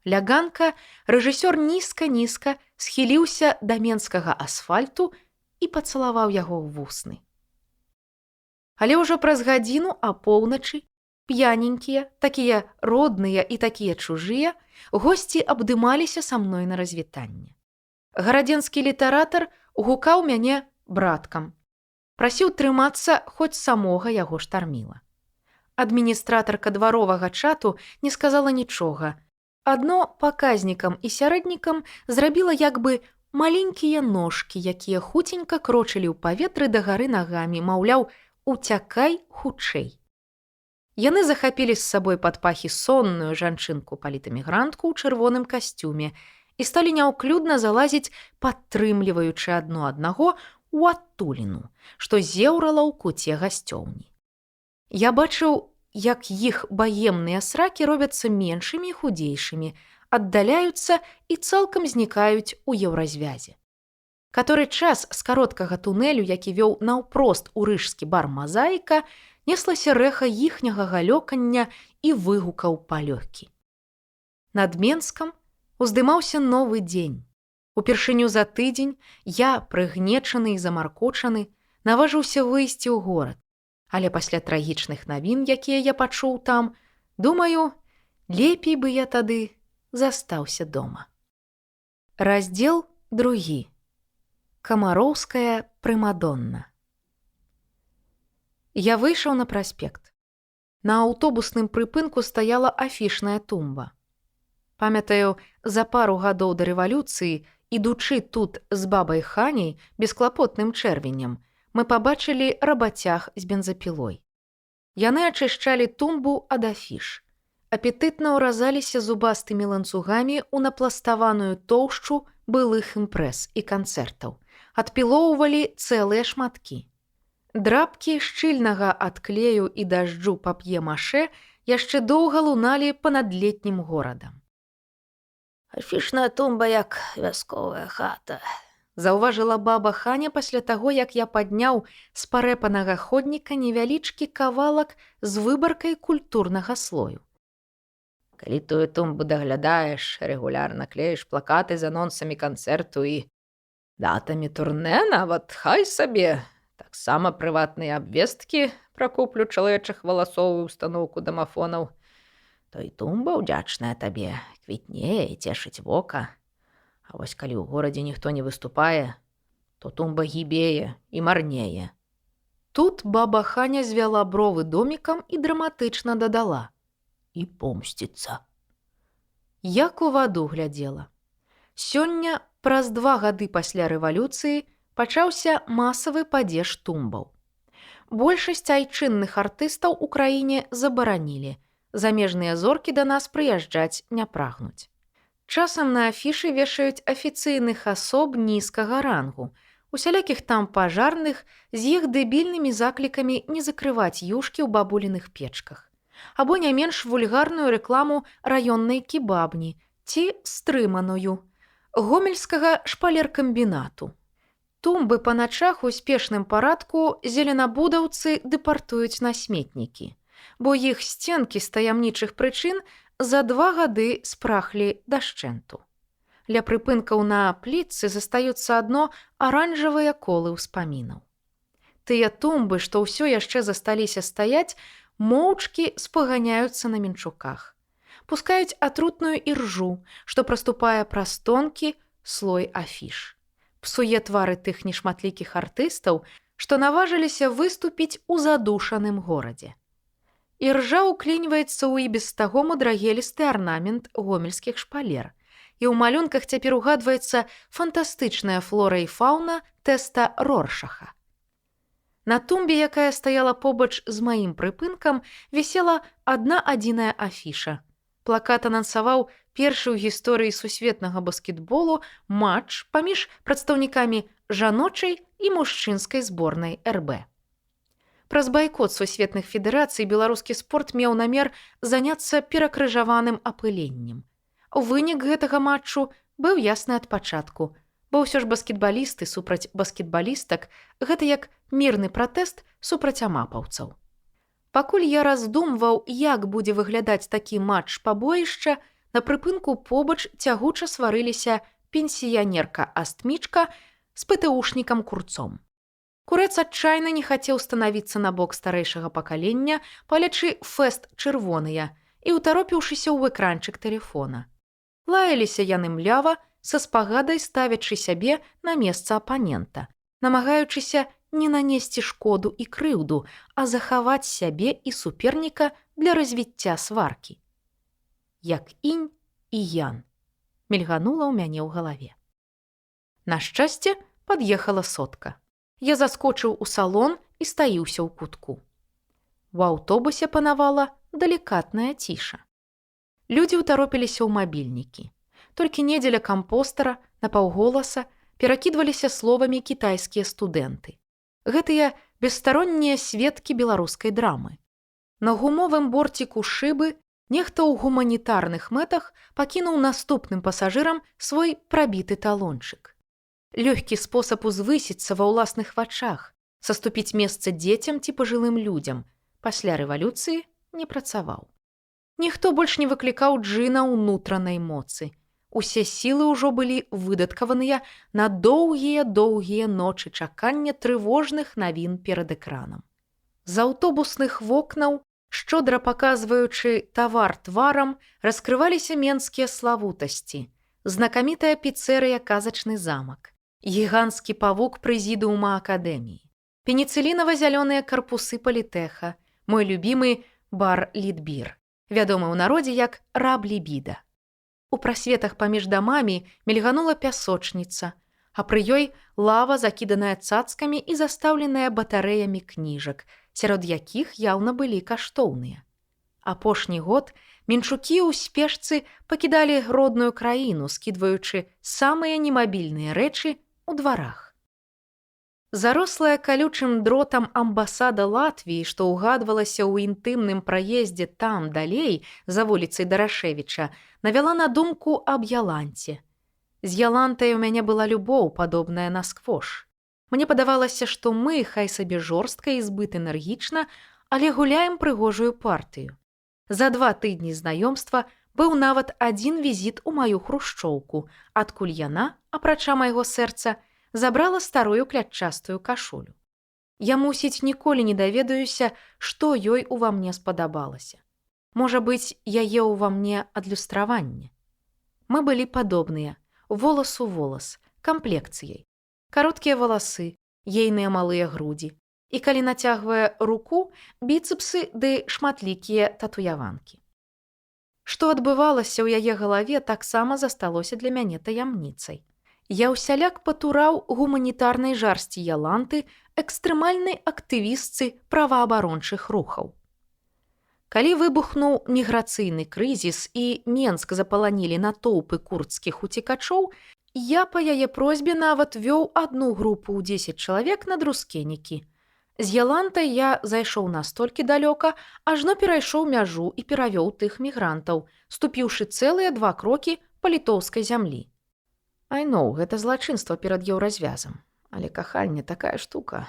Ляганка рэжысёр нізка-нізка схіліўся да менскага асфальту і пацалаваў яго ў вусны. Але ўжо праз гадзіну апоўначы п'яненькія, такія родныя і такія чужыя, госці абдымаліся са мной на развітанне. Гарадзенскі літаратар гукаў мяне браткам. Прасіў трымацца, хоць самога яго штарміла. Адміністратарка дваровага чату не сказала нічога. Адно паказнікам і сярэднікам зрабіла як бы маленькія ножкі, якія хуценька крочылі ў паветры дагары нагамі, маўляў, уцякай хутчэй. Яны захапілі з сабой пад пахі сонную жанчынку-палітэмігрантку ў чырвоным касцюме і сталі няўклюдна залазіць, падтрымліваючы адно аднаго ў адтуліну, што зеўрала ў куце гасцёўні. Я бачыў, як іх баемныя сракі робяцца меншымі і худзейшымі, аддаляюцца і цалкам знікаюць у еўразвязе. Каторы час з кароткага тунэлю, які вёў наўпрост у рыжскі бар «Мазаіка», неслася рэха іхняга галёкання і выгукаў палёгкі. Над Менскам уздымаўся новы дзень. Упершыню за тыдзень я, прыгнечаны і замаркочаны, наважыўся выйсці ў горад. Але пасля трагічных навін, якія я пачуў там, думаю, лепей бы я тады застаўся дома. Раздзел 2. Камароўская прымадонна. Я выйшаў на праспект. На аўтобусным прыпынку стаяла афішная тумба. Памятаю, за пару гадоў да рэвалюцыі, ідучы тут з бабай Ханяй бесклапотным чэрвенем, мы пабачылі рабацяг з бензапілой. Яны ачышчалі тумбу ад афіш. Апетытна ўразаліся зубастымі ланцугамі ў напластаваную тоўшчу былых імпрэз і канцэртаў. Адпілоўвалі цэлыя шматкі. Драпкі шчыльнага ад клею і дажджу пап'е-машэ яшчэ доўга луналі па-над летнім горадам. Афішная тумба як вясковая хата. Заўважыла баба Ханя пасля таго, як я падняў з парэпанага ходніка невялічкі кавалак з выбаркай культурнага слою. Калі тую тумбу даглядаеш, рэгулярна клеіш плакаты з анонсамі канцэрту і датамі турнэ, нават хай сабе. Таксама прыватныя абвесткі пра куплю чалавечых валасоў і устаноўку дамафонаў. То і тумба ўдзячная табе, квітнее і цешыць вока. А вось калі ў горадзе ніхто не выступае, то тумба гібее і марнее. Тут баба Ханя звяла бровы домікам і драматычна дадала. І помсціцца. Як у ваду глядзела. Сёння, праз 2 гады пасля рэвалюцыі, пачаўся масавы падзеж тумбаў. Большасць айчынных артыстаў у краіне забаранілі. Замежныя зоркі да нас прыязджаць не прагнуць. Часам на афішы вешаюць афіцыйных асоб нізкага рангу, усялякіх там пажарных з іх дэбільнымі заклікамі не закрываць юшкі ў бабуліных печках. Або не менш вульгарную рэкламу раённай кебабні ці стрыманую, гомельскага шпалеркамбінату. Тумбы па начах у спешным парадку зеленабудаўцы дэпартуюць на сметнікі, бо іх сценкі з таямнічых прычын за 2 гады спрахлі дашчэнту. Ля прыпынкаў на плітцы застаюцца адно аранжавыя колы ўспамінаў. Тыя тумбы, што ўсё яшчэ засталіся стаяць, моўчкі спаганяюцца на мінчуках. Пускаюць атрутную іржу, што праступае праз тонкі слой афіш. Псуе твары тых нешматлікіх артыстаў, што наважыліся выступіць у задушаным горадзе. Іржа ўкліньваецца ў і без таго мудрагелісты арнамент гомельскіх шпалер, і ў малюнках цяпер угадваецца фантастычная флора і фаўна тэста Роршаха. На тумбе, якая стаяла побач з маім прыпынкам, вісела адна адзіная афіша. Плакат анансаваў першы ў гісторыі сусветнага баскетболу матч паміж прадстаўнікамі жаночай і мужчынскай зборнай РБ. Праз байкот сусветных федэрацый беларускі спорт меў намер заняцца перакрыжаваным апыленнем. Вынік гэтага матчу быў ясны ад пачатку, бо ўсё ж баскетбалісты супраць баскетбалістак гэта як мірны пратэст супраць амапаўцаў. Пакуль я раздумваў, як будзе выглядаць такі матч пабоішча, на прыпынку побач цягуча сварыліся пенсіянерка-астмічка з ПТУшнікам Курцом. Курэц адчайна не хацеў станавіцца на бок старэйшага пакалення, палячы фэст чырвоныя і ўтаропіўшыся ў экранчык тэлефона. Лаяліся яны млява, са спагадай ставячы сябе на месца апанента, намагаючыся не нанесці шкоду і крыўду, а захаваць сябе і суперніка для развіцця сваркі. Як інь і ян, мільганула ў мяне ў галаве. На шчасце, пад'ехала сотка. Я заскочыў у салон і стаіўся ў кутку. У аўтобусе панавала далікатная ціша. Людзі ўтаропіліся ў мабільнікі. Толькі недзеля кампостара напаўголаса перакідваліся словамі кітайскія студэнты. Гэтыя бесстароннія сведкі беларускай драмы. На гумовым борціку шыбы нехта ў гуманітарных мэтах пакінуў наступным пасажырам свой прабіты талончык. Лёгкі спосаб узвысіцца ва ўласных вачах, саступіць месца дзецям ці пажылым людзям, пасля рэвалюцыі не працаваў. Ніхто больш не выклікаў джына ўнутранай моцы. Усе сілы ўжо былі выдаткаваныя на доўгія ночы чакання трывожных навін перад экранам. З аўтобусных вокнаў, шчодра паказваючы тавар тварам, раскрываліся менскія славутасці, знакамітая піцэрыя «Казачны замак», гіганцкі павук прэзідыума акадэміі, пеніцылінава-зялёныя карпусы палітэха, мой любімы бар Літбір, вядомы ў народзе як раб Лібіда. У прасветах паміж дамамі мільганула пясочніца, а пры ёй лава, закіданая цацкамі і застаўленая батарэямі кніжак, сярод якіх яўна былі каштоўныя. Апошні год менчукі ў спешцы пакідалі родную краіну, скідваючы самыя немабільныя рэчы ў дварах. Зарослая калючым дротам амбасада Латвіі, што ўгадвалася ў інтымным праездзе там далей, за вуліцай Дарашевіча, навяла на думку аб Яланце. З Ялантай у мяне была любоў, падобная на сквош. Мне падавалася, што мы, хай сабе жорстка і збыт энергічна, але гуляем прыгожую партыю. За 2 тыдні знаёмства быў нават адзін візіт у маю хрушчоўку, адкуль яна, апрача майго сэрца, забрала старую клятчастую кашулю. Я, мусіць, ніколі не даведаюся, што ёй ува мне спадабалася. Можа быць, яе ўва мне адлюстраванне. Мы былі падобныя, волас у волас, камплекцыяй. Кароткія валасы, ейныя малыя грудзі. І калі нацягвае руку, біцэпсы ды шматлікія татуяванкі. Што адбывалася ў яе галаве, таксама засталося для мяне таямніцай. Я ўсяляк патураў гуманітарнай жарсці Яланты, экстрэмальнай актывістцы праваабарончых рухаў. Калі выбухнуў міграцыйны крызіс і Менск запаланілі натоўпы курдскіх уцекачоў, я па яе просьбе нават вёў адну групу ў 10 чалавек на друскенікі. З Ялантай я зайшоў настолькі далёка, ажно перайшоў мяжу і перавёў тых мігрантаў, ступіўшы цэлыя 2 крокі па літоўскай зямлі. Айноў, гэта злачынства перад еўразвязам, але каханне такая штука.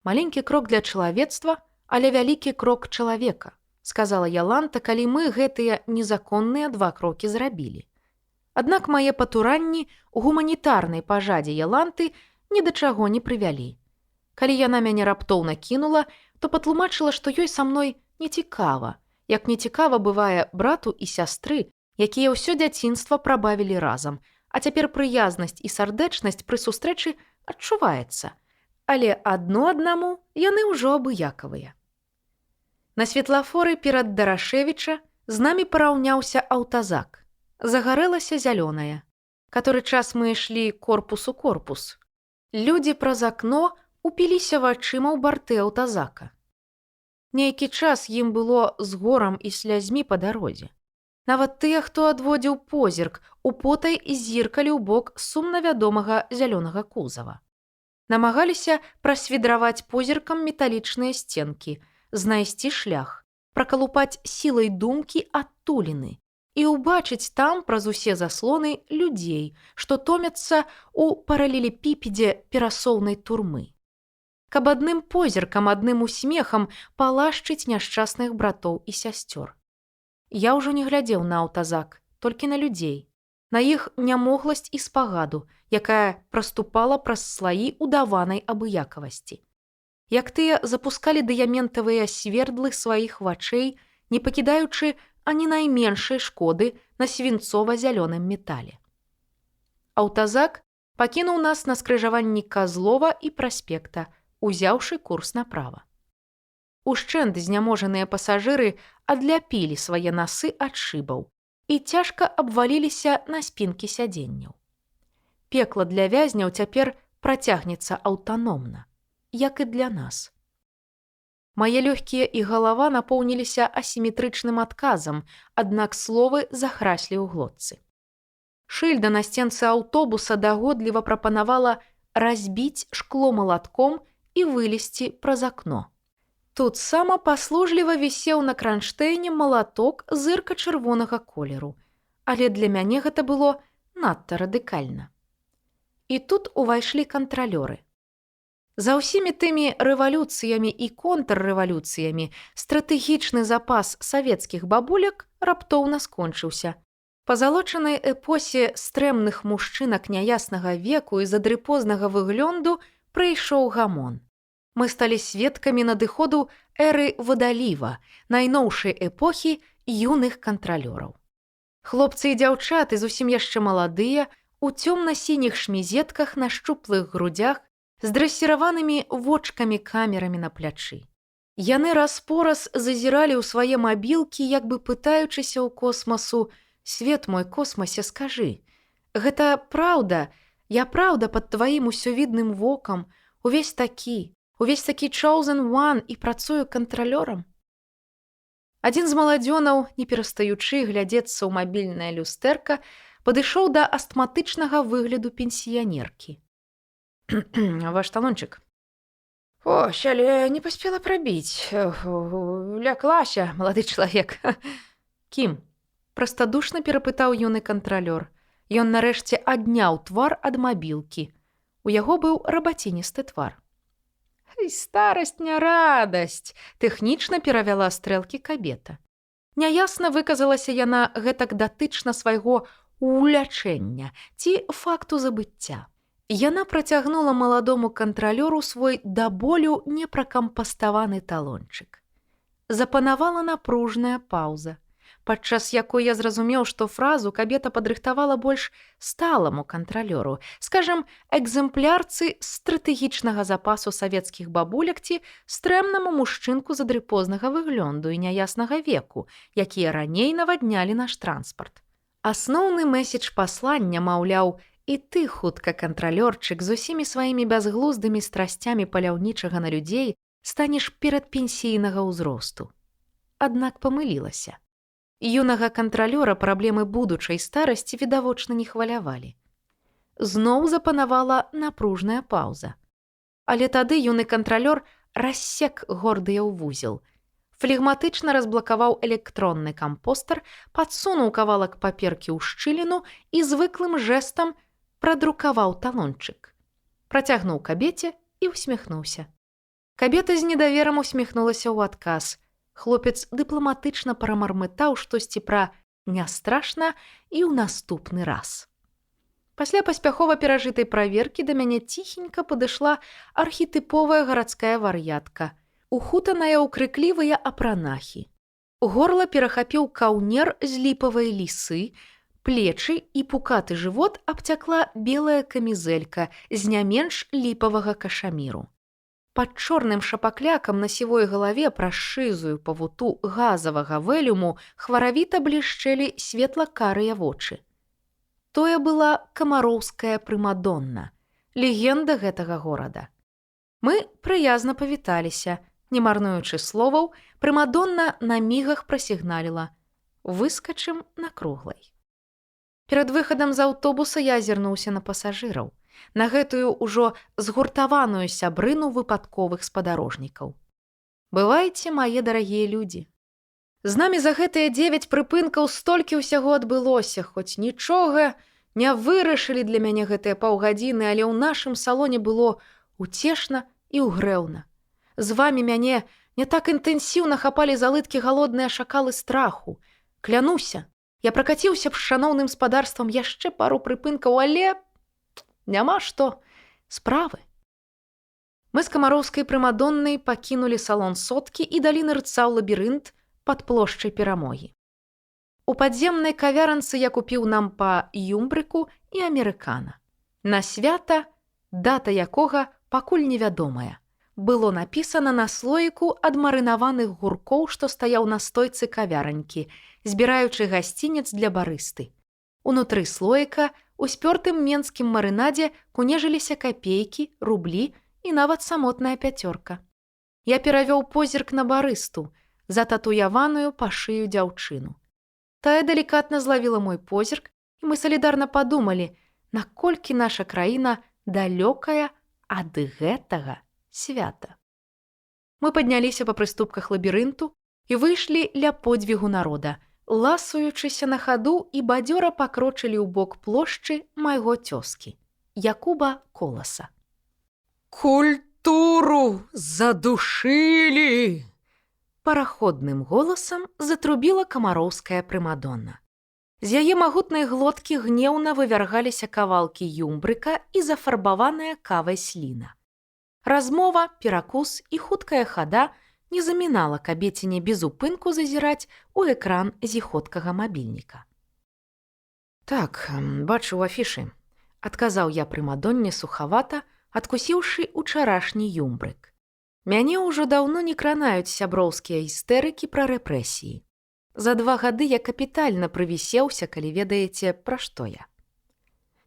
Маленькі крок для чалавецтва, але вялікі крок чалавека, сказала Яланта, калі мы гэтыя незаконныя 2 крокі зрабілі. Аднак мае патуранні ў гуманітарнай пажадзе Яланты ні да чаго не прывялі. Калі яна мяне раптоўна кінула, то патлумачыла, што ёй са мной нецікава, як нецікава бывае брату і сястры, якія ўсё дзяцінства прабавілі разам, а цяпер прыязнасць і сардэчнасць пры сустрэчы адчуваецца. Але адно аднаму яны ўжо абыякавыя. На светлафоры перад Дарашевіча з намі параўняўся аўтазак. Загарэлася зялёная. Каторы час мы ішлі корпус у корпус. Людзі праз акно упіліся вачыма ў барты аўтазака. Нейкі час ім было з горам і слязьмі па дарозе. Нават тыя, хто адводзіў позірк, употай зіркалі ў бок сумна вядомага зялёнага кузава. Намагаліся прасвідраваць позіркам металічныя сценкі, знайсці шлях, пракалупаць сілай думкі адтуліны і ўбачыць там праз усе заслоны людзей, што томяцца ў паралелепіпедзе перасоўнай турмы. Каб адным позіркам, адным усмехам палашчыць няшчасных братоў і сясцёр. Я ўжо не глядзеў на аўтазак, толькі на людзей, на іх нямогласць і спагаду, якая праступала праз слаі удаванай абыякавасці. Як тыя запускалі дыяментавыя свердлы сваіх вачэй, не пакідаючы ані найменшай шкоды на свінцова-зялёным метале. Аўтазак пакінуў нас на скрыжаванні Казлова і праспекта, узяўшы курс направа. Ушчэнт зняможаныя пасажыры адляпілі свае насы ад шыбаў і цяжка абваліліся на спінкі сядзенняў. Пекла для вязняў цяпер працягнецца аўтаномна, як і для нас. Мае лёгкія і галава напоўніліся асіметрычным адказам, аднак словы захраслі ў глотцы. Шыльда на сценцы аўтобуса дагодліва прапанавала разбіць шкло малатком і вылезці праз акно. Тут сама паслужліва вісеў на кранштэйне малаток зырка-чырвонага колеру, але для мяне гэта было надта радыкальна. І тут увайшлі кантралёры. За ўсімі тымі рэвалюцыямі і контррэвалюцыямі стратэгічны запас савецкіх бабуляк раптоўна скончыўся. Па залочанай эпосе стрэмных мужчынак няяснага веку і задрыпознага выглёнду прыйшоў гамон. Мы сталі сведкамі надыходу эры вадаліва, найноўшай эпохі юных кантралёраў. Хлопцы і дзяўчаты зусім яшчэ маладыя, у цёмна-сініх шмізетках на шчуплых грудях, з дрэсіраванымі вочкамі-камерамі на плячы. Яны раз-пораз зазіралі ў свае мабілкі, як бы пытаючыся ў космасу: «Свет мой, космасе, скажы, гэта праўда, я праўда пад тваім усёвідным вокам, увесь такі chosen one і працую кантралёрам?» Адзін з маладзёнаў, не перастаючы глядзецца ў мабільнае люстэрка, падышоў да астматычнага выгляду пенсіянеркі. «Ваш талончык». «О, але не паспела прабіць. Ляклася, малады чалавек». «Кім?» – прастадушна перапытаў юны кантралёр. Ён нарэшце адняў твар ад мабілкі. У яго быў рабаціністы твар. «Старасць не радасць», – тэхнічна перавяла стрэлкі кабета. Няясна выказалася яна гэтак датычна свайго улячэння ці факту забыцця. Яна працягнула маладому кантралёру свой да болю непракампаставаны талончык. Запанавала напружная паўза, падчас якой я зразумеў, што фразу кабета падрыхтавала больш сталаму кантралёру, скажам, экзэмплярцы стратэгічнага запасу савецкіх бабуляк ці стрэмнаму мужчынку задрыпознага выглёнду і няяснага веку, якія раней наваднялі наш транспарт. Асноўны мэсідж паслання, маўляў, і ты, хутка кантралёрчык, з усімі сваімі бязглуздымі страсцямі паляўнічага на людзей станеш перадпенсійнага ўзросту. Аднак памылілася. Юнага кантралёра праблемы будучай старасці відавочна не хвалявалі. Зноў запанавала напружная паўза. Але тады юны кантралёр рассек гордыя ў вузел, флегматычна разблакаваў электронны кампостар, падсунуў кавалак паперкі ў шчыліну і звыклым жэстам прадрукаваў талончык. Працягнуў кабеце і усміхнуўся. Кабета з недаверам усміхнулася ў адказ. Хлопец дыпламатычна прамармытаў штосьці пра «не страшна» і ў наступны раз. Пасля паспяхова перажытай праверкі да мяне ціхенька падышла архетыповая гарадская вар'ятка, ухутаная ў крыклівыя апранахі. Горла перахапіў каўнер з ліпавай лісы, плечы і пукаты жывот абцякла белая камізэлька з не менш ліпавага кашаміру. Пад чорным шапаклякам на сівой галаве праз шызую павуту газавага вэлюму хваравіта блішчэлі светла-карыя вочы. Тое была камароўская прымадонна, легенда гэтага горада. Мы прыязна павіталіся. Не марнуючы словаў, прымадонна на мігах прасігналіла: выскачым на круглай. Перад выхадам з аўтобуса я азірнуўся на пасажыраў, на гэтую ўжо згуртаваную сябрыну выпадковых спадарожнікаў. Бывайце, мае дарагія людзі. З намі за гэтыя 9 прыпынкаў столькі ўсяго адбылося, хоць нічога не вырашылі для мяне гэтыя паўгадзіны, але ў нашым салоне было уцешна і ўгрэўна. З вамі мяне не так інтэнсіўна хапалі залыткі галодныя шакалы страху. Клянуся, я пракаціўся б з шаноўным спадарствам яшчэ пару прыпынкаў, але няма што. Справы. Мы з камароўскай прымадоннай пакінулі салон соткі і далі нырца ў лабірынт пад плошчай Перамогі. У падземнай кавяранцы я купіў нам па юмбрыку і амерыкана. На свята, дата якога пакуль невядомая. Было напісана на слоіку ад марынаваных гуркоў, што стаяў на стойцы кавяранькі, збіраючы гасцінец для барысты. Унутры слоіка у спёртым менскім марынадзе кунежыліся капейкі, рублі і нават самотная 5. Я перавёў позірк на барысту, зататуяваную па шыю дзяўчыну. Тая далікатна злавіла мой позірк, і мы салідарна падумалі, наколькі наша краіна далёкая ад гэтага свята. Мы падняліся па прыступках лабірынту і выйшлі ля подзвігу народа, ласуючыся на хаду і бадзёра пакрочылі ў бок плошчы майго цёзкі, Якуба Коласа. Культуру задушылі! Параходным голасам затрубіла камароўская прымадонна. З яе магутнай глоткі гнеўна вывяргаліся кавалкі юмбрыка і зафарбаваная кавай сліна. Размова, перакус і хуткая хада не замінала кабеціне без упынку зазіраць у экран зіходкага мабільніка. «Так, бачу ў афішы», – адказаў я прымадонне сухавата, адкусіўшы учарашні юмбрык. Мяне ўжо даўно не кранаюць сяброўскія істэрыкі пра рэпрэсіі. За 2 гады я капітальна прывісеўся, калі ведаеце, пра што я.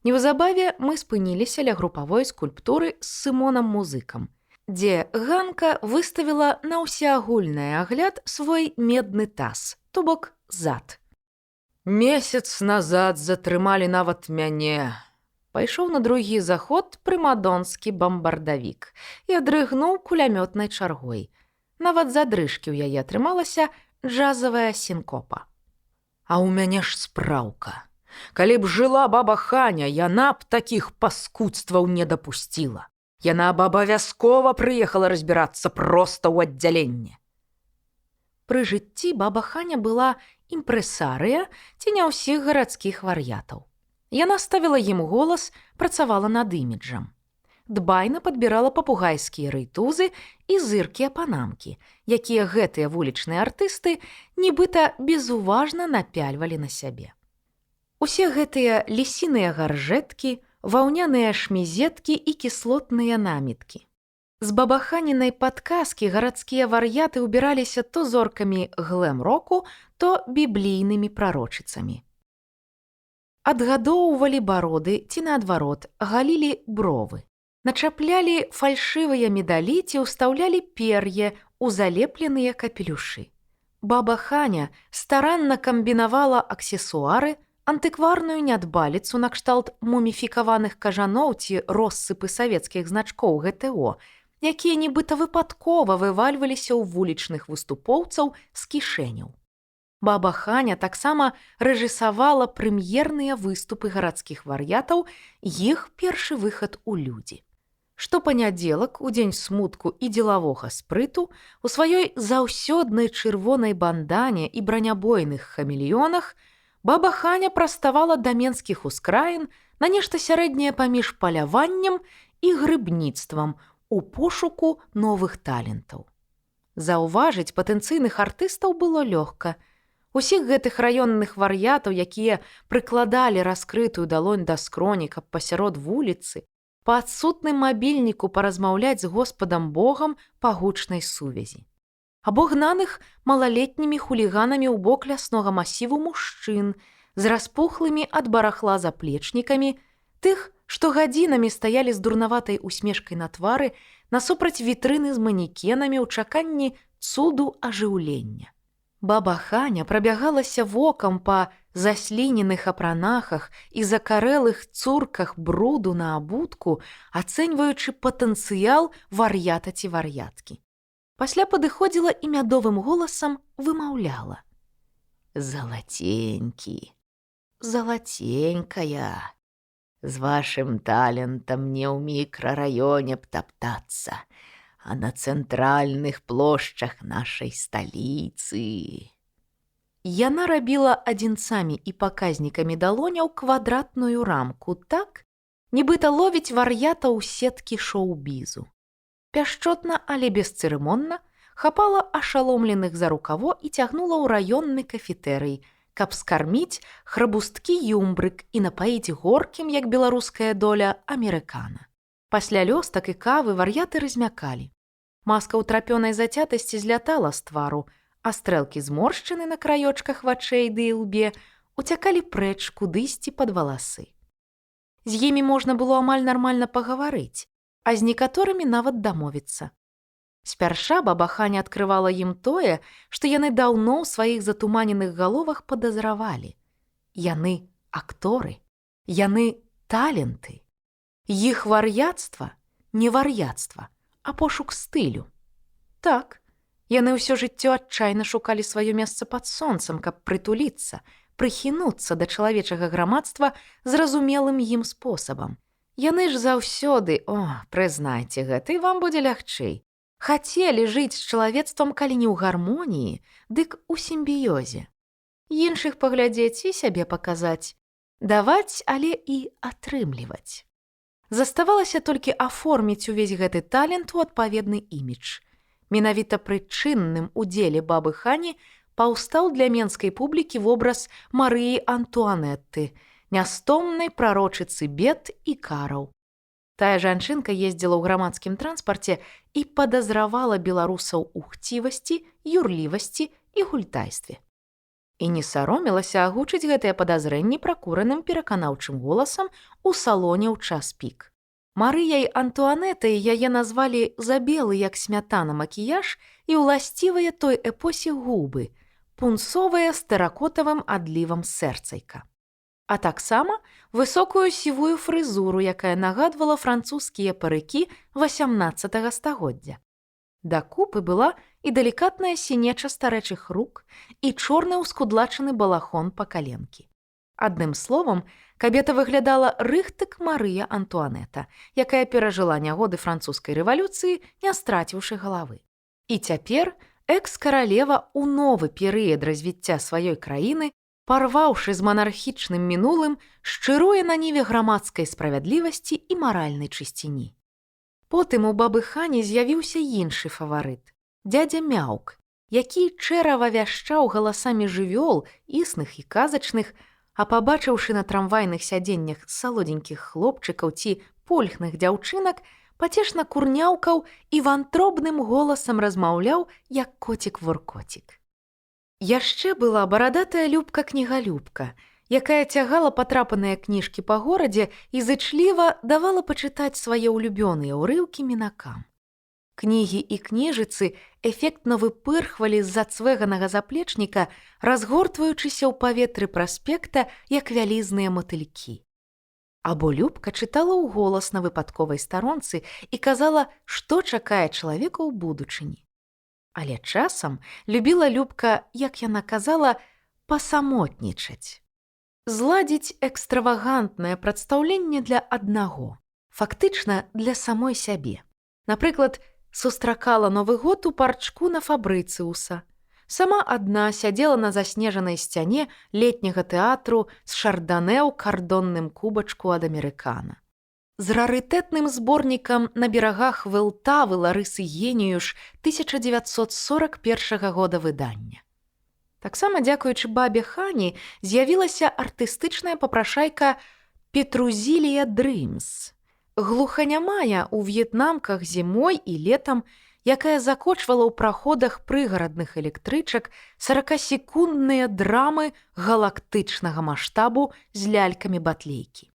Неўзабаве мы спыніліся ля групавой скульптуры з Сымонам-музыкам, дзе Ганка выставіла на ўсеагульны агляд свой медны таз, то бок зад. Месяц назад затрымалі нават мяне. Пайшоў на другі заход прымадонскі бамбардавік і адрыгнуў кулямётнай чаргой. Нават задрыжкі ў яе атрымалася джазавая сінкопа. А ў мяне ж спраўка. Калі б жыла баба Ханя, яна б такіх паскудстваў не дапусціла. Яна б абавязкова прыехала разбірацца проста ў аддзяленне. Пры жыцці баба Ханя была імпрэсарыя ці не ўсіх гарадскіх вар'ятаў. Яна ставіла ім голас, працавала над іміджам. Дбайна падбірала папугайскія рэйтузы і зыркія панамкі, якія гэтыя вулічныя артысты нібыта безуважна напяльвалі на сябе. Усе гэтыя лісіныя гаржэткі, ваўняныя шмізеткі і кіслотныя наміткі. З бабаханінай падказкі гарадскія вар'яты ўбіраліся то зоркамі глэм-року, то біблійнымі прарочыцамі. Адгадоўвалі бароды ці, наадварот, галілі бровы. Начаплялі фальшывыя медалі ці ўстаўлялі пер'е ў залепленыя капелюшы. Баба Ханя старанна камбінавала аксесуары, антыкварную нядбаліцу накшталт муміфікаваных кажаноў ці россыпы савецкіх значкоў ГТО, якія нібыта выпадкова вывальваліся ў вулічных выступоўцаў з кішэняў. Баба Ханя таксама рэжысавала прэм'ерныя выступы гарадскіх вар'ятаў, іх першы выхад у людзі. Штопанядзелак, у дзень смутку і дзелавога спрыту, у сваёй заўсёднай чырвонай бандане і бранябойных хамелеёнах баба Ханя праставала да менскіх ускраін на нешта сярэдняе паміж паляваннем і грыбніцтвам у пошуку новых талентаў. Заўважыць патэнцыйных артыстаў было лёгка. Усіх гэтых раённых вар'ятаў, якія прыкладалі раскрытую далонь да скроні, каб пасярод вуліцы, па адсутным мабільніку паразмаўляць з Господам Богам па гучнай сувязі. Або гнаных малалетнімі хуліганамі ў бок ляснога масіву мужчын з распухлымі ад барахла заплечнікамі, тых, што гадзінамі стаялі з дурнаватай усмешкай на твары насупраць вітрыны з манекенамі ў чаканні цуду ажыўлення. Баба Ханя прабягалася вокам па засліненых апранахах і закарэлых цурках бруду на абутку, ацэньваючы патэнцыял вар'ята ці вар'яткі. Пасля падыходзіла і мядовым голасам вымаўляла: «Залаценькі, залаценькая, з вашым талентам не ў мікрараёне б таптацца, а на цэнтральных плошчах нашай сталіцы». Яна рабіла адзінцамі і паказнікамі далоняў квадратную рамку так, нібыта ловіць вар'ята ў сеткі шоу-бізу. Пяшчотна, але бесцырымонна хапала ашаломленых за рукаво і цягнула ў раённы кафетэрый, каб скарміць храбусткі юмбрык і напаіць горкім, як беларуская доля, амерыкана. Пасля лёстак і кавы вар'яты размякалі. Маска ўтрапёнай зацятасці злятала з твару, а стрэлкі зморшчыны на краёчках вачэй ды ілбе уцякалі прэч кудысьці пад валасы. З імі можна было амаль нармальна пагаварыць, а з некаторымі нават дамовіцца. Спярша баба Ханя адкрывала ім тое, што яны даўно ў сваіх затуманеных галовах падазравалі. Яны акторы, яны таленты. Іх вар'яцтва не вар'яцтва, а пошук стылю. Так, яны ўсё жыццё адчайна шукалі сваё месца пад сонцам, каб прытуліцца, прыхінуцца да чалавечага грамадства зразумелым ім спосабам. Яны ж заўсёды, прызнайце гэта, і вам будзе лягчэй, хацелі жыць з чалавецтвам, калі не ў гармоніі, дык у сімбіёзе. Іншых паглядзець і сябе паказаць, даваць, але і атрымліваць. Заставалася толькі аформіць увесь гэты талент у адпаведны імідж. Менавіта пры чынным удзеле бабы Хані паўстаў для менскай публікі вобраз Марыі Антуанетты, нястомнай прарочыцы бед і караў. Тая жанчынка ездзіла ў грамадскім транспарце і падазравала беларусаў у хцівасці, юрлівасці і гультайстве. І не саромілася агучыць гэтыя падазрэнні пракураным пераканаўчым голасам у салоне ў час пік. Марыяй Антуанетай яе назвалі за белы, як смятана, макіяж і ўласцівыя той эпосі губы, пунцовыя з тэракотавым адлівам сэрцайка. А таксама высокую сівую фрызуру, якая нагадвала французскія парыкі 18 стагоддзя. Дакупы была і далікатная сінеча старэчых рук, і чорны ўскудлачаны балахон па каленкі. Адным словам, кабета выглядала рыхтык Марыя Антуанета, якая перажыла нягоды французскай рэвалюцыі, не страціўшы галавы. І цяпер экс-каралева ў новы перыяд развіцця сваёй краіны, парваўшы з манархічным мінулым, шчыруе на ніве грамадскай справядлівасці і маральнай чысціні. Потым у бабы Хані з'явіўся іншы фаварыт – дзядзя Мяўк, які чэрава вяшчаў галасамі жывёл, існых і казачных, а пабачыўшы на трамвайных сядзеннях салодзенькіх хлопчыкаў ці польхных дзяўчынак, пацешна курняўкаў і вантробным голасам размаўляў, як коцік-вуркоцік. Яшчэ была барадатая Любка-кнігалюбка, якая цягала патрапаныя кніжкі па горадзе і зычліва давала пачытаць свае ўлюбёныя ўрыўкі мінакам. Кнігі і кніжыцы эфектна выпырхвалі з-за цвэганага заплечніка, разгортваючыся ў паветры праспекта, як вялізныя матылькі. Або Любка чытала ўголас на выпадковай старонцы і казала, што чакае чалавека ў будучыні. Але часам любіла Любка, як яна казала, пасамотнічаць. Зладзіць экстравагантнае прадстаўленне для аднаго, фактычна для самой сябе. Напрыклад, сустракала Новы год у парчку на Фабрыцыуса. Сама адна сядзела на заснежанай сцяне летняга тэатру з шардане ў кардонным кубачку ад амерыкана. З рарытэтным зборнікам на берагах Вэлтавы Ларысы Геніюш 1941 года выдання. Таксама дзякуючы бабе Хані з'явілася артыстычная папрашайка Петрузілія Дрымс, глуханямая ў в'етнамках зімой і летам, якая закочвала ў праходах прыгарадных электрычак 40-секундныя драмы галактычнага маштабу з лялькамі-батлейкі.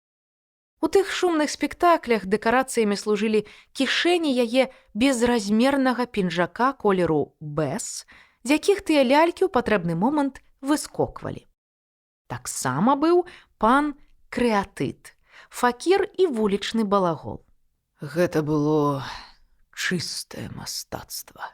У тых шумных спектаклях дэкарацыямі служылі кішэні яе безразмернага пінжака колеру бэс, з якіх тыя лялькі ў патрэбны момант выскоквалі. Таксама быў пан Крэатыт, факір і вулічны балагол. Гэта было чыстае мастацтва.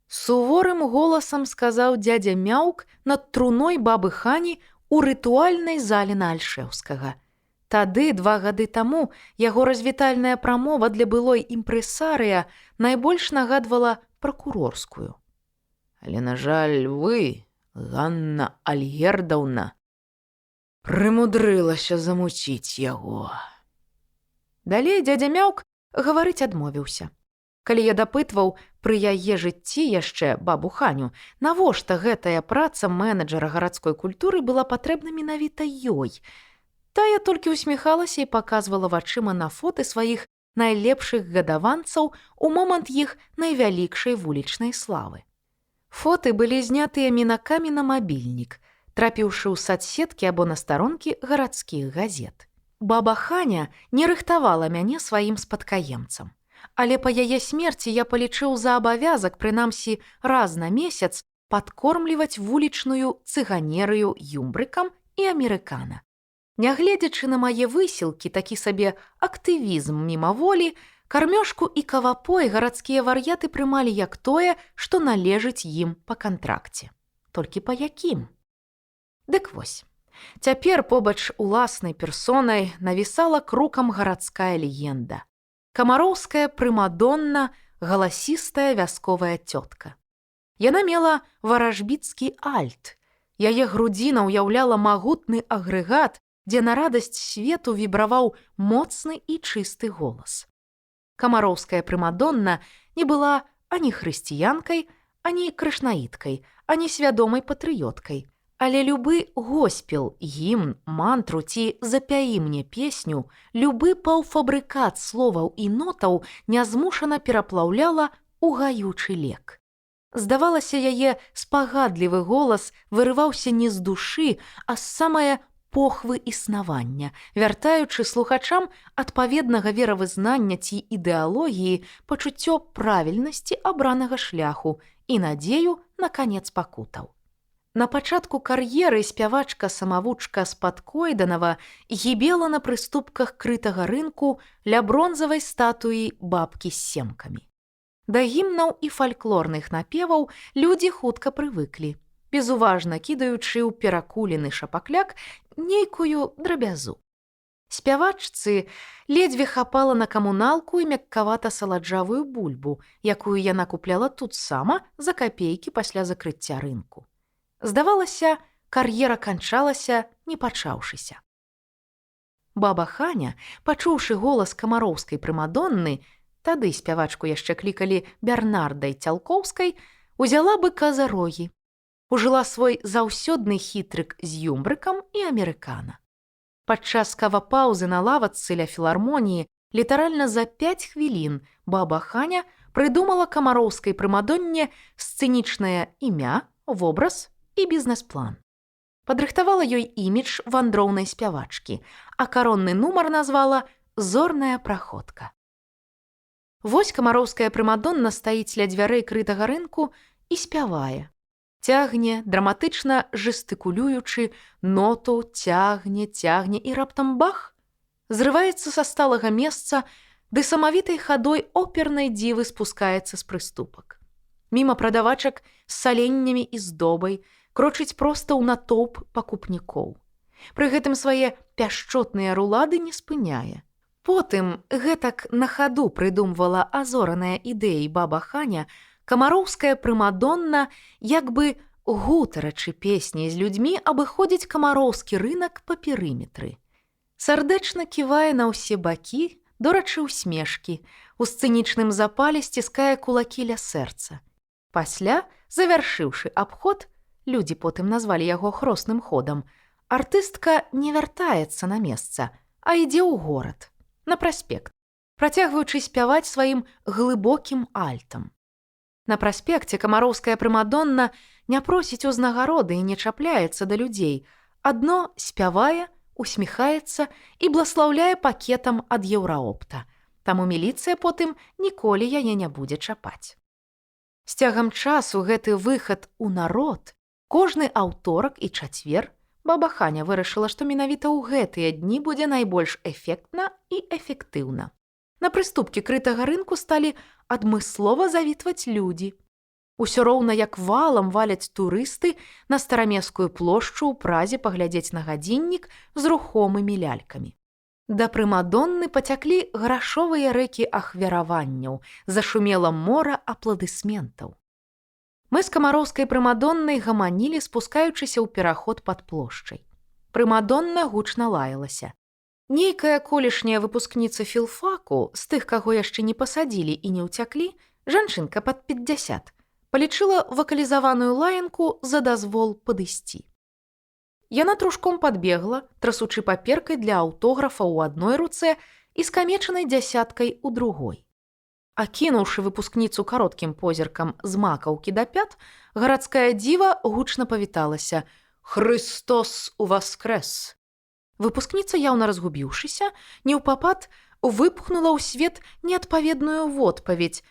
Суворым голасам сказаў дзядзя Мяўк над труной бабы Хані ў рытуальнай зале на Альшэўскага. Тады, 2 гады таму, яго развітальная прамова для былой імпрэсарыя найбольш нагадвала пракурорскую. Але, на жаль, вы, Ганна Альгердаўна, прымудрылася замуціць яго. Далей дзядзя Мяўк гаварыць адмовіўся. Калі я дапытваў пры яе жыцці яшчэ бабу Ханю, навошта гэтая праца менеджера гарадской культуры была патрэбна менавіта ёй, тая толькі усміхалася і паказвала вачыма на фоты сваіх найлепшых гадаванцаў у момант іх найвялікшай вулічнай славы. Фоты былі знятыя мінакамі на мабільнік, трапіўшы ў садсеткі або на старонкі гарадскіх газет. Баба Ханя не рыхтавала мяне сваім спадкаемцам. Але па яе смерці я палічыў за абавязак, прынамсі, раз на месяц падкормліваць вулічную цыганерыю юмбрыкам і амерыкана. Нягледзячы на мае высілкі, такі сабе актывізм мімаволі, кармёжку і кавапой гарадскія вар'яты прымалі як тое, што належыць ім па кантракце. Толькі па якім? Дык вось. Цяпер побач уласнай персонай навісала крукам гарадская легенда. Камароўская прымадонна, галасістая вясковая цётка. Яна мела варажбіцкі альт. Яе грудзіна ўяўляла магутны агрэгат, дзе на радасць свету вібраваў моцны і чысты голас. Камароўская прымадонна не была ані хрысціянкай, ані крышнаіткай, ані свядомай патрыёткай. Але любы госпел, гімн, мантру ці «Запяі мне песню», любы паўфабрыкат словаў і нотаў нязмушана пераплаўляла ў гаючы лек. Здавалася, яе спагадлівы голас вырываўся не з душы, а з самае похвы існавання, вяртаючы слухачам адпаведнага веравызнання ці ідэалогіі пачуццё правільнасці абранага шляху і надзею на канец пакутаў. На пачатку кар'еры спявачка-самавучка з-пад Койданава гібела на прыступках крытага рынку ля бронзавай статуі бабкі з семкамі. Да гімнаў і фальклорных напеваў людзі хутка прывыклі, безуважна кідаючы ў перакулены шапакляк нейкую драбязу. Спявачцы ледзьве хапала на камуналку і мяккавата-саладжавую бульбу, якую яна купляла тут сама за капейкі пасля закрыцця рынку. Здавалася, кар'ера канчалася, не пачаўшыся. Баба Ханя, пачуўшы голас камароўскай прымадонны, тады спявачку яшчэ клікалі Бярнардай Цялкоўскай, узяла быка за рогі. Ужыла свой заўсёдны хітрык з юмбрыкам і амерыкана. Падчас кавапаўзы на лавачцы ля філармоніі літаральна за 5 хвілін баба Ханя прыдумала камароўскай прымадонне сцэнічнае імя, вобраз і бізнес-план. Падрыхтавала ёй імідж вандроўнай спявачкі, а каронны нумар назвала «Зорная праходка». Вось камароўская прымадонна стаіць ля дзвярэй крытага рынку і спявае. Цягне, драматычна жэстыкулюючы, ноту цягне і раптам бах! Зрываецца са сталага месца, ды самавітай хадой опернай дзівы спускаецца з прыступак. Міма прадавачак з саленнямі і здобай, крочыць проста ў натоўп пакупнікоў. Пры гэтым свае пяшчотныя рулады не спыняе. Потым гэтак на хаду прыдумвала азораныя ідэі баба Ханя, камароўская прымадонна, як бы гутарачы песні з людзьмі, абыходзіць камароўскі рынак па перыметры. Сардэчна ківае на ўсе бакі, дорачы усмешкі, у сцэнічным запале сціскае кулакі ля сэрца. Пасля, завяршыўшы абход, людзі потым назвалі яго хросным ходам, артыстка не вяртаецца на месца, а ідзе ў горад, на праспект, працягваючы спяваць сваім глыбокім альтам. На праспекце камароўская прымадонна не просіць узнагароды і не чапляецца да людзей, адно спявае, усміхаецца і бласлаўляе пакетам ад еўраопта, таму міліцыя потым ніколі яе не будзе чапаць. З цягам часу гэты выхад у народ кожны аўторак і чацвер баба Ханя вырашыла, што менавіта ў гэтыя дні будзе найбольш эфектна і эфектыўна. На прыступкі крытага рынку сталі адмыслова завітваць людзі. Усё роўна як валам валяць турысты на старамескую плошчу ў Празе паглядзець на гадзіннік з рухомымі лялькамі. Да прымадонны пацяклі грашовыя рэкі ахвяраванняў, зашумела мора апладысментаў. Мы з камароўскай прымадоннай гаманілі, спускаючыся ў пераход пад плошчай. Прымадонна гучна лаялася. Нейкая колішняя выпускніца філфаку, з тых, каго яшчэ не пасадзілі і не ўцяклі, жанчынка пад 50, палічыла вакалізаваную лаянку за дазвол падысці. Яна трушком падбегла, трасучы паперкай для аўтографа ў адной руцэ і скамечанай дзясяткай у другой. Акінуўшы выпускніцу кароткім позіркам з макаўкі да пят, гарадская дзіва гучна павіталася: «Хрыстос уваскрэс!» Выпускніца, яўна разгубіўшыся, неўпапад выпухнула ў свет неадпаведную водпаведь: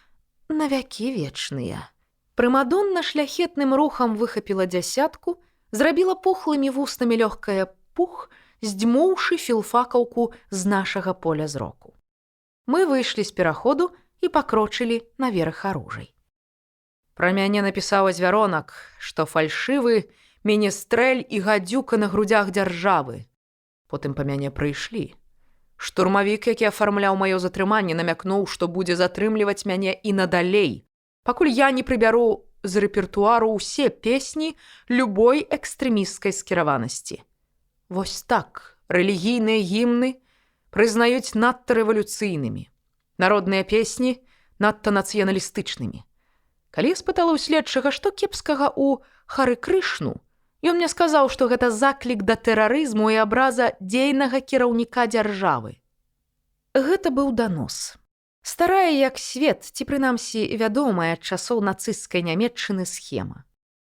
«Навякі вечныя». Прымадонна шляхетным рухам выхапіла дзясятку, зрабіла пухлымі вуснамі лёгкае пух, здзьмуўшы філфакаўку з нашага поля зроку. Мы выйшлі з пераходу і пакрочылі наверх аружай. Пра мяне напісаў азвяронак, што фальшывы менестрэль і гадзюка на грудзях дзяржавы. Потым па мяне прыйшлі. Штурмавік, які афармляў маё затрыманне, намякнуў, што будзе затрымліваць мяне і надалей, пакуль я не прыбяру з рэпертуару ўсе песні любой экстрэмісцкай скіраванасці. Вось так рэлігійныя гімны прызнаюць надта рэвалюцыйнымі, народныя песні надта нацыяналістычнымі. Калі я спытала ў следчага, што кепскага ў Хары Крышну, ён мне сказаў, што гэта заклік да тэрарызму і абраза дзейнага кіраўніка дзяржавы. Гэта быў данос. Старая як свет, ці прынамсі вядомая ад часоў нацысцкай нямецчыны схема.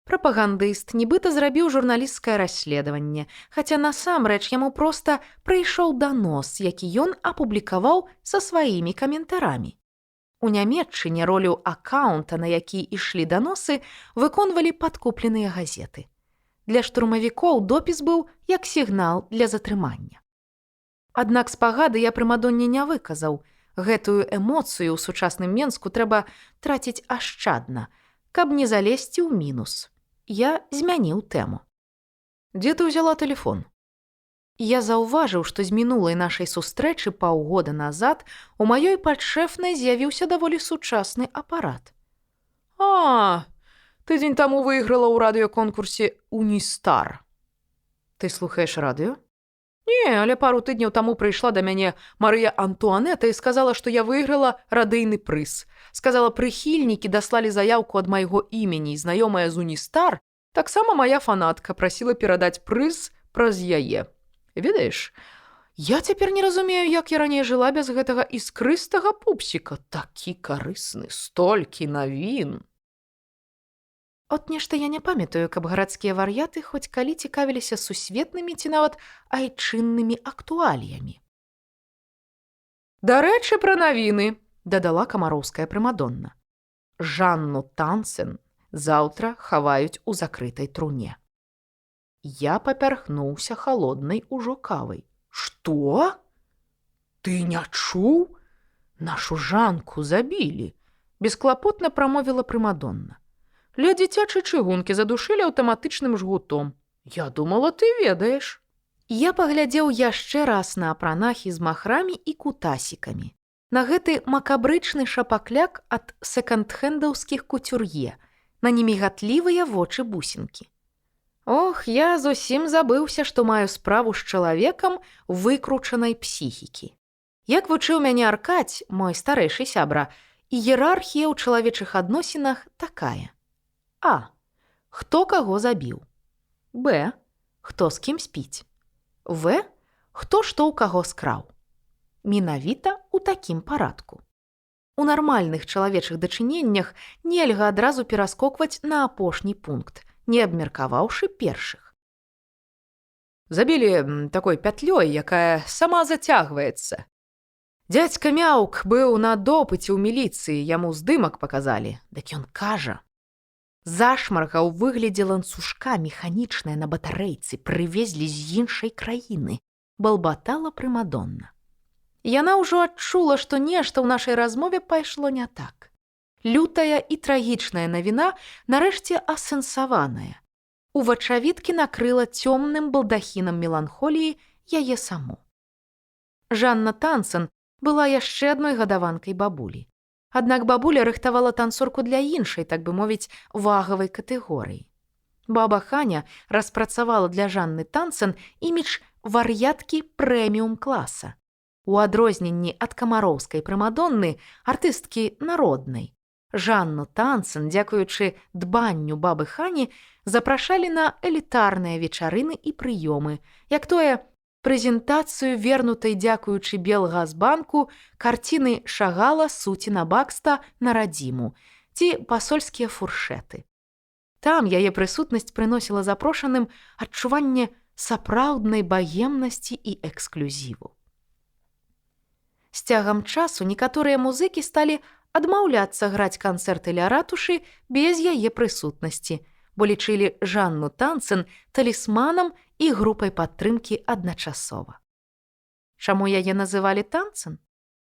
Прапагандыст нібыта зрабіў журналісцкае расследаванне, хаця насамрэч яму проста прыйшоў данос, які ён апублікаваў са сваімі каментарамі. У Нямецчыне ролю акаунта, на які ішлі даносы, выконвалі падкупленыя газеты. Для штурмавікоў допіс быў як сігнал для затрымання. Аднак спагады я прымадонне не выказаў. Гэтую эмоцыю ў сучасным Менску трэба траціць ашчадна, каб не залезці ў мінус. Я змяніў тэму. Дзе ты ўзяла тэлефон? Я заўважыў, што з мінулай нашай сустрэчы паўгода назад у маёй падшэфнай з'явіўся даволі сучасны апарат. Тыдзень таму выйграла ў радыёконкурсе «Уністар». Ты слухаеш радыё? Не, але пару тыдняў таму прыйшла да мяне Марыя Антуанета і сказала, што я выйграла радыйны прыз. Сказала, прыхільнікі даслалі заяўку ад майго імені, і знаёмая з «Уністар», таксама мая фанатка, прасіла перадаць прыз праз яе. Ведаеш, я цяпер не разумею, як я раней жыла без гэтага іскрыстага пупсіка. Такі карысны, столькі навін. От нешта я не памятаю, каб гарадскія вар'яты хоць калі цікавіліся сусветнымі ці нават айчыннымі актуаліямі. Дарэчы, пра навіны, дадала камароўская прымадонна. Жанну Тансен заўтра хаваюць у закрытай труне. Я папярхнуўся халоднай ужо кавай. Што? Ты не чуў? Нашу Жанку забілі, бесклапотна прамовіла прымадонна. Ля дзіцячай чыгункі задушылі аўтаматычным жгутом. Я думала, ты ведаеш. Я паглядзеў яшчэ раз на апранахі з махрамі і кутасікамі. На гэты макабрычны шапакляк ад секанд-хендаўскіх куцюр'е, на немігатлівыя вочы-бусінкі. Ох, я зусім забыўся, што маю справу з чалавекам выкручанай псіхікі. Як вучыў мяне Аркадзь, мой старэйшы сябра, іерархія ў чалавечых адносінах такая. А. Хто каго забіў. Б. Хто з кім спіць. В. Хто што ў каго скраў. Менавіта ў такім парадку. У нармальных чалавечых дачыненнях нельга адразу пераскокваць на апошні пункт, не абмеркаваўшы першых. Забілі такой пятлёй, якая сама зацягваецца. Дзядзька Мяўк быў на допыце ў міліцыі, яму здымак паказалі. Дык ён кажа, зашмарга ў выглядзе ланцужка механічная на батарэйцы прывезлі з іншай краіны, балбатала прымадонна. Яна ўжо адчула, што нешта ў нашай размове пайшло не так. Лютая і трагічная навіна нарэшце асэнсаваная. У вачавіткі накрыла цёмным балдахінам меланхоліі яе саму. Жанна Тансен была яшчэ адной гадаванкай бабулі. Аднак бабуля рыхтавала танцорку для іншай, так бы мовіць, вагавай катэгорыі. Баба Ханя распрацавала для Жанны Тансен імідж вар'яткі прэміум-класа. У адрозненні ад камароўскай прымадонны, артысткі народнай, Жанну Тансен, дзякуючы дбанню бабы Хані, запрашалі на элітарныя вечарыны і прыёмы, як тое, прэзентацыю вернутай дзякуючы Белгазбанку карціны Шагала Суціна Бакста на радзіму ці пасольскія фуршэты. Там яе прысутнасць прыносіла запрошаным адчуванне сапраўднай багемнасці і эксклюзіву. З цягам часу некаторыя музыкі сталі адмаўляцца граць канцэрты ля ратушы без яе прысутнасці, бо лічылі Жанну Тансен талісманам і групай падтрымкі адначасова. Чаму яе называлі Тансен?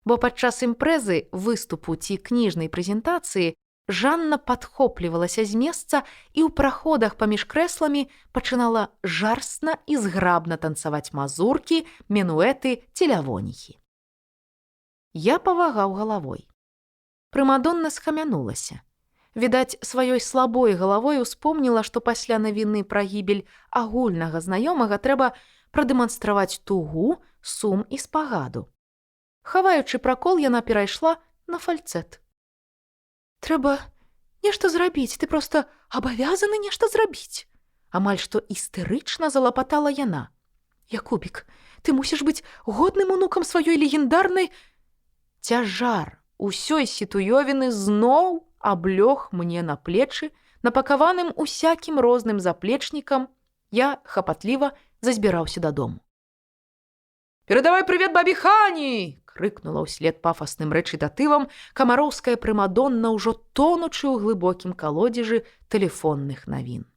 Бо падчас імпрэзы, выступу ці кніжнай прэзентацыі Жанна падхоплівалася з месца і ў праходах паміж крэсламі пачынала жарсна і зграбна танцаваць мазуркі, менуэты ці лявоніхі. Я павагаў галавой. Прымадонна схамянулася. Відаць, сваёй слабой галавой успомніла, што пасля навіны пра гібель агульнага знаёмага трэба прадэманстраваць тугу, сум і спагаду. Хаваючы пракол, яна перайшла на фальцэт. «Трэба нешта зрабіць, ты проста абавязаны нешта зрабіць!» Амаль што істэрычна залапатала яна. «Якубік, ты мусіш быць годным унукам сваёй легендарнай...» Цяжар усёй сітуёвіны зноў аблёг мне на плечы, напакаваным усякім розным заплечнікам, я хапатліва зазбіраўся дадому. «Перадавай прывет бабе Хані!» — крыкнула ўслед пафасным рэчытатывам камароўская прымадонна, ўжо тонучы ў глыбокім калодзежы тэлефонных навін.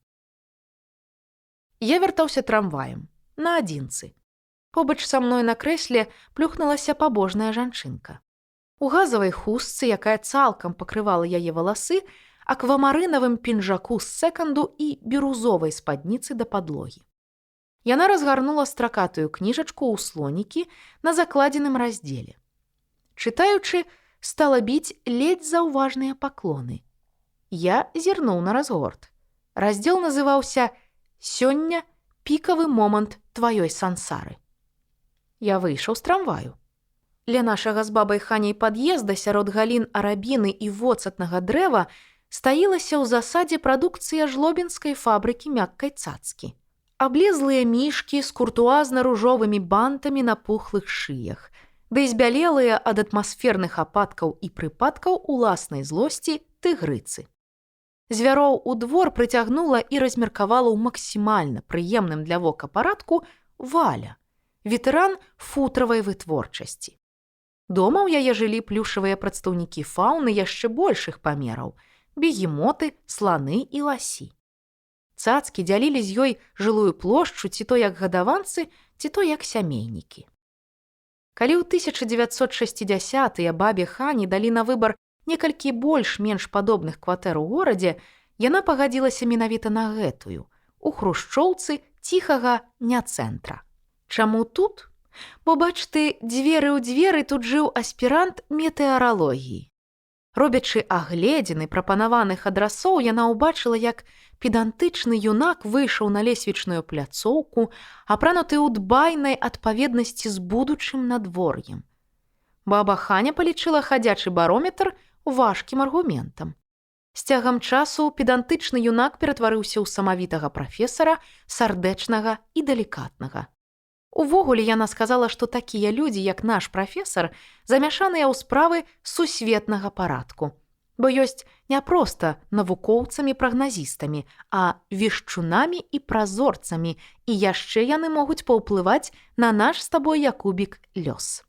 Я вяртаўся трамваем, на адзінцы. Побач са мной на крэсле плюхнулася пабожная жанчынка. У газавай хустцы, якая цалкам пакрывала яе валасы, аквамарынавым пінжаку з сэканду і бірузовай спадніцы да падлогі. Яна разгарнула стракатую кніжачку ў слонікі на закладзеным раздзеле. Чытаючы, стала біць ледзь заўважныя паклоны. Я зірнуў на разгорт. Раздзел называўся «Сёння пікавы момант тваёй сансары». Я выйшаў з трамваю. Ля нашага з бабай Ханяй пад'езда сярод галін арабіны і воцатнага дрэва стаілася ў засадзе прадукцыя жлобінскай фабрыкі мяккай цацкі. Аблезлыя мішкі з куртуазна-ружовымі бантамі на пухлых шыях, ды збялелыя ад атмасферных ападкаў і прыпадкаў уласнай злосці тыгрыцы. Звяроў у двор прыцягнула і размеркавала ў максімальна прыемным для вока парадку Валя, ветэран футравай вытворчасці. Дома ў яе жылі плюшавыя прадстаўнікі фауны яшчэ большых памераў – бегемоты, сланы і ласі. Цацкі дзялілі з ёй жылую плошчу ці то як гадаванцы, ці то як сямейнікі. Калі ў 1960-тыя бабе Хані далі на выбар некалькі больш-менш падобных кватэр у горадзе, яна пагадзілася менавіта на гэтую, у хрушчоўцы ціхага няцэнтра. Чаму тут? Бо, бач ты, дзверы ў дзверы тут жыў аспірант метэаралогіі. Робячы агледзіны прапанаваных адрасоў, яна ўбачыла, як педантычны юнак выйшаў на лесвічную пляцоўку, апрануты ў дбайнай адпаведнасці з будучым надвор'ем. Баба Ханя палічыла хадзячы барометр важкім аргументам. З цягам часу педантычны юнак ператварыўся ў самавітага прафесара, сардэчнага і далікатнага. Увогуле яна сказала, што такія людзі, як наш прафесар, замяшаныя ў справы сусветнага парадку. Бо ёсць не проста навукоўцамі-прагназістамі, а вешчунамі і празорцамі, і яшчэ яны могуць паўплываць на наш з табой, Якубік, лёс.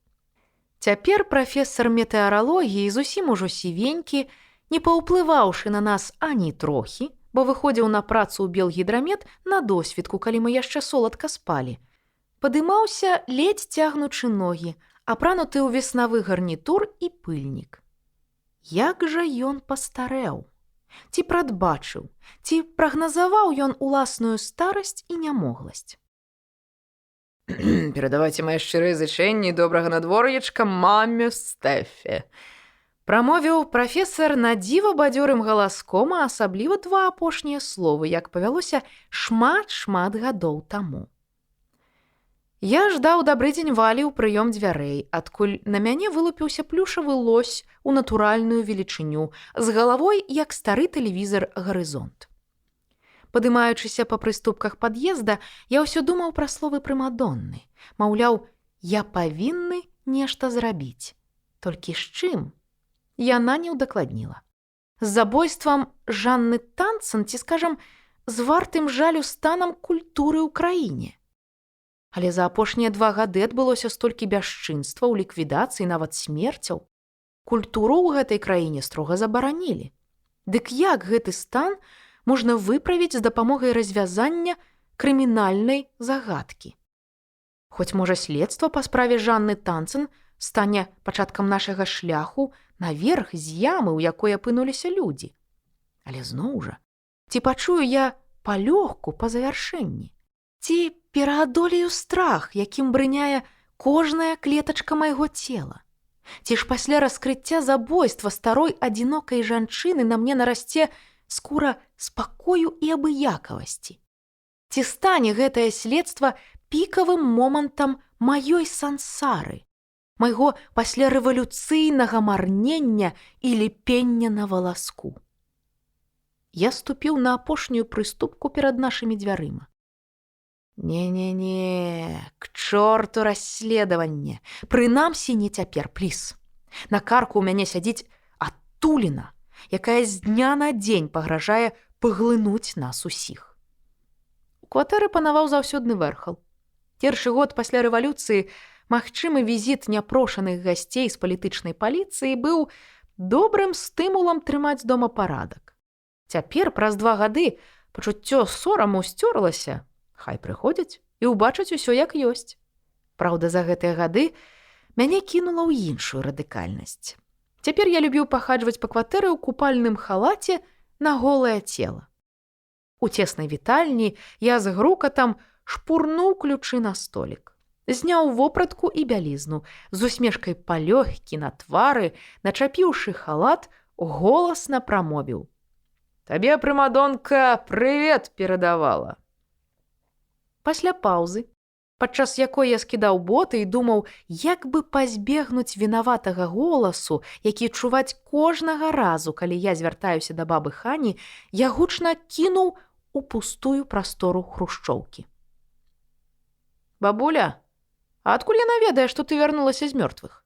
Цяпер прафесор метэаралогіі зусім ужо сівенькі, не паўплываўшы на нас ані трохі, бо выходзіў на працу ў Белгідрамет на досвідку, калі мы яшчэ соладка спалі. Падымаўся, ледзь цягнучы ногі, апрануты ў веснавы гарнітур і пыльнік. Як жа ён пастарэў? Ці прадбачыў, ці прагназаваў ён уласную старасць і нямогласць? Перадавайце мае шчырыя зычэнні добрага надвор'ячка маме Стэфе. Прамовіў прафесар на дзіва бадзёрым галаском, а асабліва два апошнія словы, як павялося шмат гадоў таму. Я ждаў дабры дзень Валі ў прыём дзвярэй, адкуль на мяне вылупіўся плюшавы лось у натуральную велічыню, з галавой, як стары тэлевізар «Гарызонт». Падымаючыся па прыступках пад'езда, я ўсё думаў пра словы прымадонны. Маўляў, я павінны нешта зрабіць. Толькі з чым? Яна не ўдакладніла. З забойствам Жанны Танцан, ці, скажам, з вартым жалю станам культуры ў краіне. Але за апошнія 2 гады адбылося столькі бясчынстваў, ліквідацый, нават смерцяў. Культуру ў гэтай краіне строга забаранілі. Дык як гэты стан можна выправіць з дапамогай развязання крымінальнай загадкі? Хоць, можа, следства па справе Жанны Танцан стане пачаткам нашага шляху наверх з ямы, у якой апынуліся людзі. Але зноў жа, ці пачую я палёгку па завяршэнні? Ці пераадолею страх, якім брыняе кожная клетачка майго цела? Ці ж пасля раскрыцця забойства старой адзінокай жанчыны на мне нарасце скура спакою і абыякавасці? Ці стане гэтае следства пікавым момантам маёй сансары, майго паслярэвалюцыйнага марнення і ліпення на валаску? Я ступіў на апошнюю прыступку перад нашымі дзвярыма. Не, к чорту расследаванне. Прынамсі не цяпер, пліз. На карку ў мяне сядзіць адтуліна, якая з дня на дзень пагражае паглынуць нас усіх. У кватэры панаваў заўсёдны вэрхал. Першы год пасля рэвалюцыі магчымы візіт няпрошаных гасцей з палітычнай паліцыі быў добрым стымулам трымаць дома парадак. Цяпер, праз 2 гады, пачуццё сораму сцёрлася. Хай прыходзяць і ўбачаць усё як ёсць. Праўда, за гэтыя гады мяне кінула ў іншую радыкальнасць. Цяпер я любіў пахаджваць па кватэры ў купальным халаце на голае цела. У цеснай вітальні я з грукатам шпурнуў ключы на столік. Зняў вопратку і бялізну, з усмешкай палёгкі на твары, начапіўшы халат, голасна прамовіў: «Табе, прымадонка, прывет перадавала». Пасля паўзы, падчас якой я скідаў боты і думаў, як бы пазбегнуць вінаватага голасу, які чуваць кожнага разу, калі я звяртаюся да бабы Хані, я гучна кінуў у пустую прастору хрушчоўкі: «Бабуля, а адкуль яна ведае, што ты вярнулася з мёртвых?